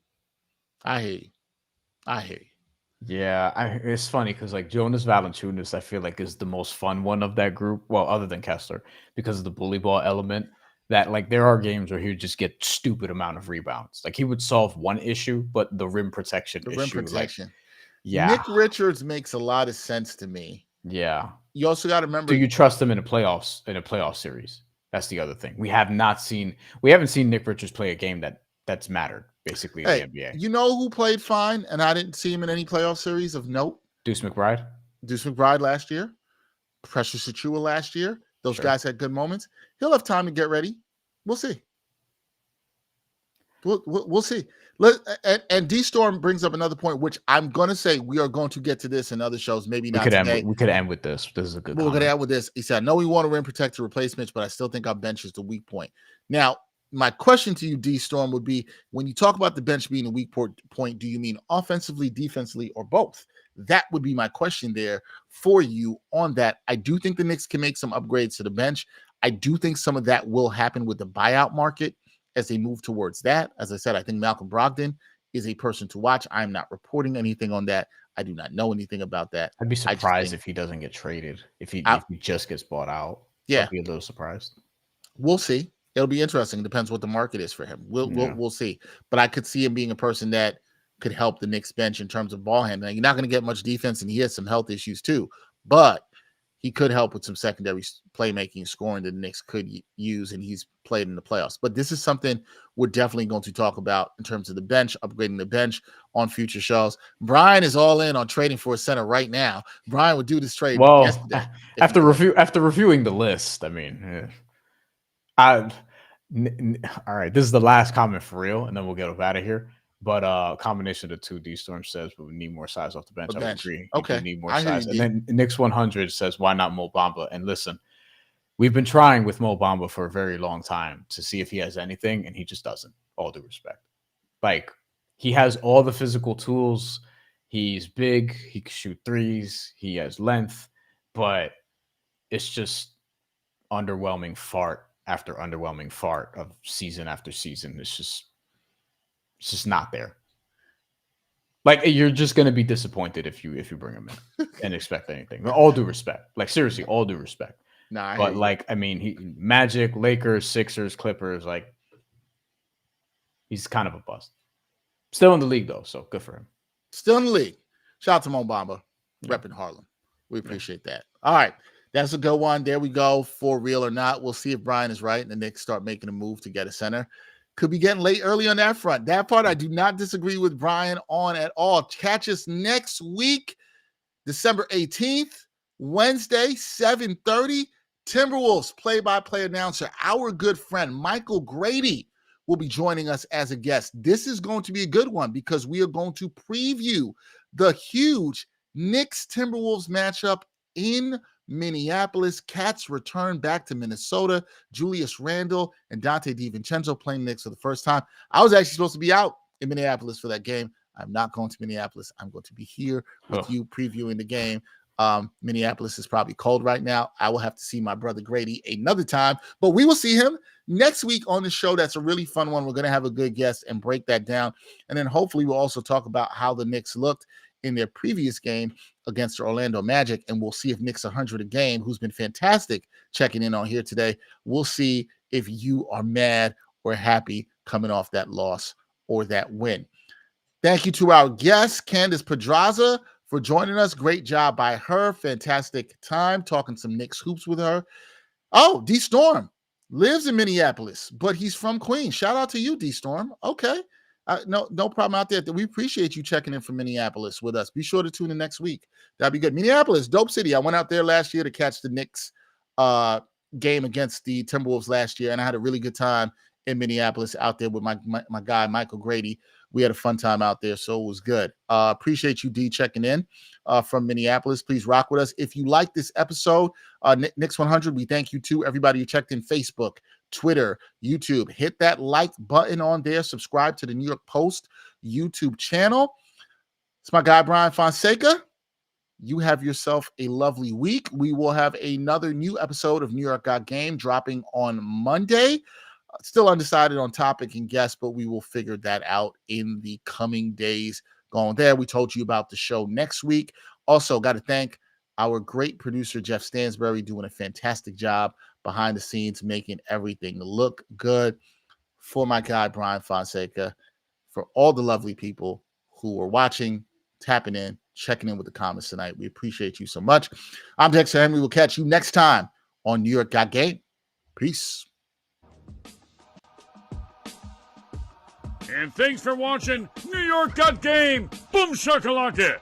I hear you. Yeah, it's funny because Jonas Valanciunas, I feel is the most fun one of that group. Well, other than Kessler, because of the bully ball element. That there are games where he would just get stupid amount of rebounds. He would solve one issue, but the rim protection issue. Nick Richards makes a lot of sense to me. Yeah. You also got to remember. Do you trust him in a playoff series? That's the other thing. We haven't seen Nick Richards play a game that's mattered basically in the NBA. You know who played fine, and I didn't see him in any playoff series of note? Deuce McBride last year. Precious Achiuwa last year. Those guys had good moments. He'll have time to get ready. We'll see. We'll see. And D-Storm brings up another point, which I'm going to say we are going to get to this in other shows. Maybe not today. We could end with this. This is a good. We're going to end with this. He said, "I know we want to rim protect to replace Mitch, but I still think our bench is the weak point." Now, my question to you, D-Storm, would be: when you talk about the bench being a weak point, do you mean offensively, defensively, or both? That would be my question there for you on that. I do think the Knicks can make some upgrades to the bench. I do think some of that will happen with the buyout market as they move towards that. As I said, I think Malcolm Brogdon is a person to watch. I'm not reporting anything on that. I do not know anything about that. I'd be surprised if he doesn't get traded. If he just gets bought out, yeah, I'd be a little surprised. We'll see. It'll be interesting. It depends what the market is for him. We'll see. But I could see him being a person that could help the Knicks bench in terms of ball handling. You're not going to get much defense, and he has some health issues too. But he could help with some secondary playmaking, scoring that the Knicks could use, and he's played in the playoffs. But this is something we're definitely going to talk about in terms of the bench, upgrading the bench on future shows. Bryan is all in on trading for a center right now. Bryan would do this trade yesterday. After reviewing the list, I mean, all right, this is the last comment for real, and then we'll get up out of here. But combination of the two, D-Storm says we need more size off the bench. I would agree. Okay. We need more size. And then Knicks 100 says, why not Mo Bamba? And listen, we've been trying with Mo Bamba for a very long time to see if he has anything, and he just doesn't, all due respect. Like, he has all the physical tools. He's big. He can shoot threes. He has length. But it's just underwhelming fart after underwhelming fart of season after season. It's just not there. Like, you're just going to be disappointed if you bring him in and expect anything. All due respect. Like, seriously, all due respect. Nah, but like, I mean, Magic, Lakers, Sixers, Clippers, like, he's kind of a bust. Still in the league though, so good for him. Still in the league. Shout out to Mo Bamba, repping Harlem. We appreciate that. All right. That's a good one. There we go. For real or not. We'll see if Bryan is right and the Knicks start making a move to get a center. Could be getting late early on that front. That part I do not disagree with Bryan on at all. Catch us next week, December 18th, Wednesday, 7:30. Timberwolves play-by-play announcer, our good friend Mikal Bridges, will be joining us as a guest. This is going to be a good one because we are going to preview the huge Knicks-Timberwolves matchup in Minneapolis. Cats return back to Minnesota. Julius Randle and Dante DiVincenzo playing Knicks for the first time. I was actually supposed to be out in Minneapolis for that game. I'm not going to Minneapolis. I'm going to be here with you previewing the game. Minneapolis is probably cold right now. I will have to see my brother Grady another time, but we will see him next week on the show. That's a really fun one. We're going to have a good guest and break that down. And then hopefully we'll also talk about how the Knicks looked in their previous game against the Orlando Magic. And we'll see if Knicks 100 a game, who's been fantastic checking in on here today. We'll see if you are mad or happy coming off that loss or that win. Thank you to our guest, Candace Pedraza, for joining us. Great job by her. Fantastic time talking some Knicks hoops with her. Oh, D-Storm lives in Minneapolis, but he's from Queens. Shout out to you, D-Storm. Okay. No problem out there. We appreciate you checking in from Minneapolis with us. Be sure to tune in next week. That'd be good. Minneapolis, dope city. I went out there last year to catch the Knicks game against the Timberwolves last year, and I had a really good time in Minneapolis out there with my guy, Mikal Bridges. We had a fun time out there, so it was good. Appreciate you, D, checking in from Minneapolis. Please rock with us. If you like this episode, Knicks 100, we thank you to everybody who checked in Facebook, Twitter, YouTube. Hit that like button on there. Subscribe to the New York Post YouTube channel. It's my guy, Bryan Fonseca. You have yourself a lovely week. We will have another new episode of New York Got Game dropping on Monday. Still undecided on topic and guest, but we will figure that out in the coming days going there. We told you about the show next week. Also, got to thank our great producer, Jeff Stansbury, doing a fantastic job behind the scenes, making everything look good. For my guy, Bryan Fonseca, for all the lovely people who are watching, tapping in, checking in with the comments tonight. We appreciate you so much. I'm Dexter, and we will catch you next time on New York Got Game. Peace. And thanks for watching New York Got Game. Boom shakalaka.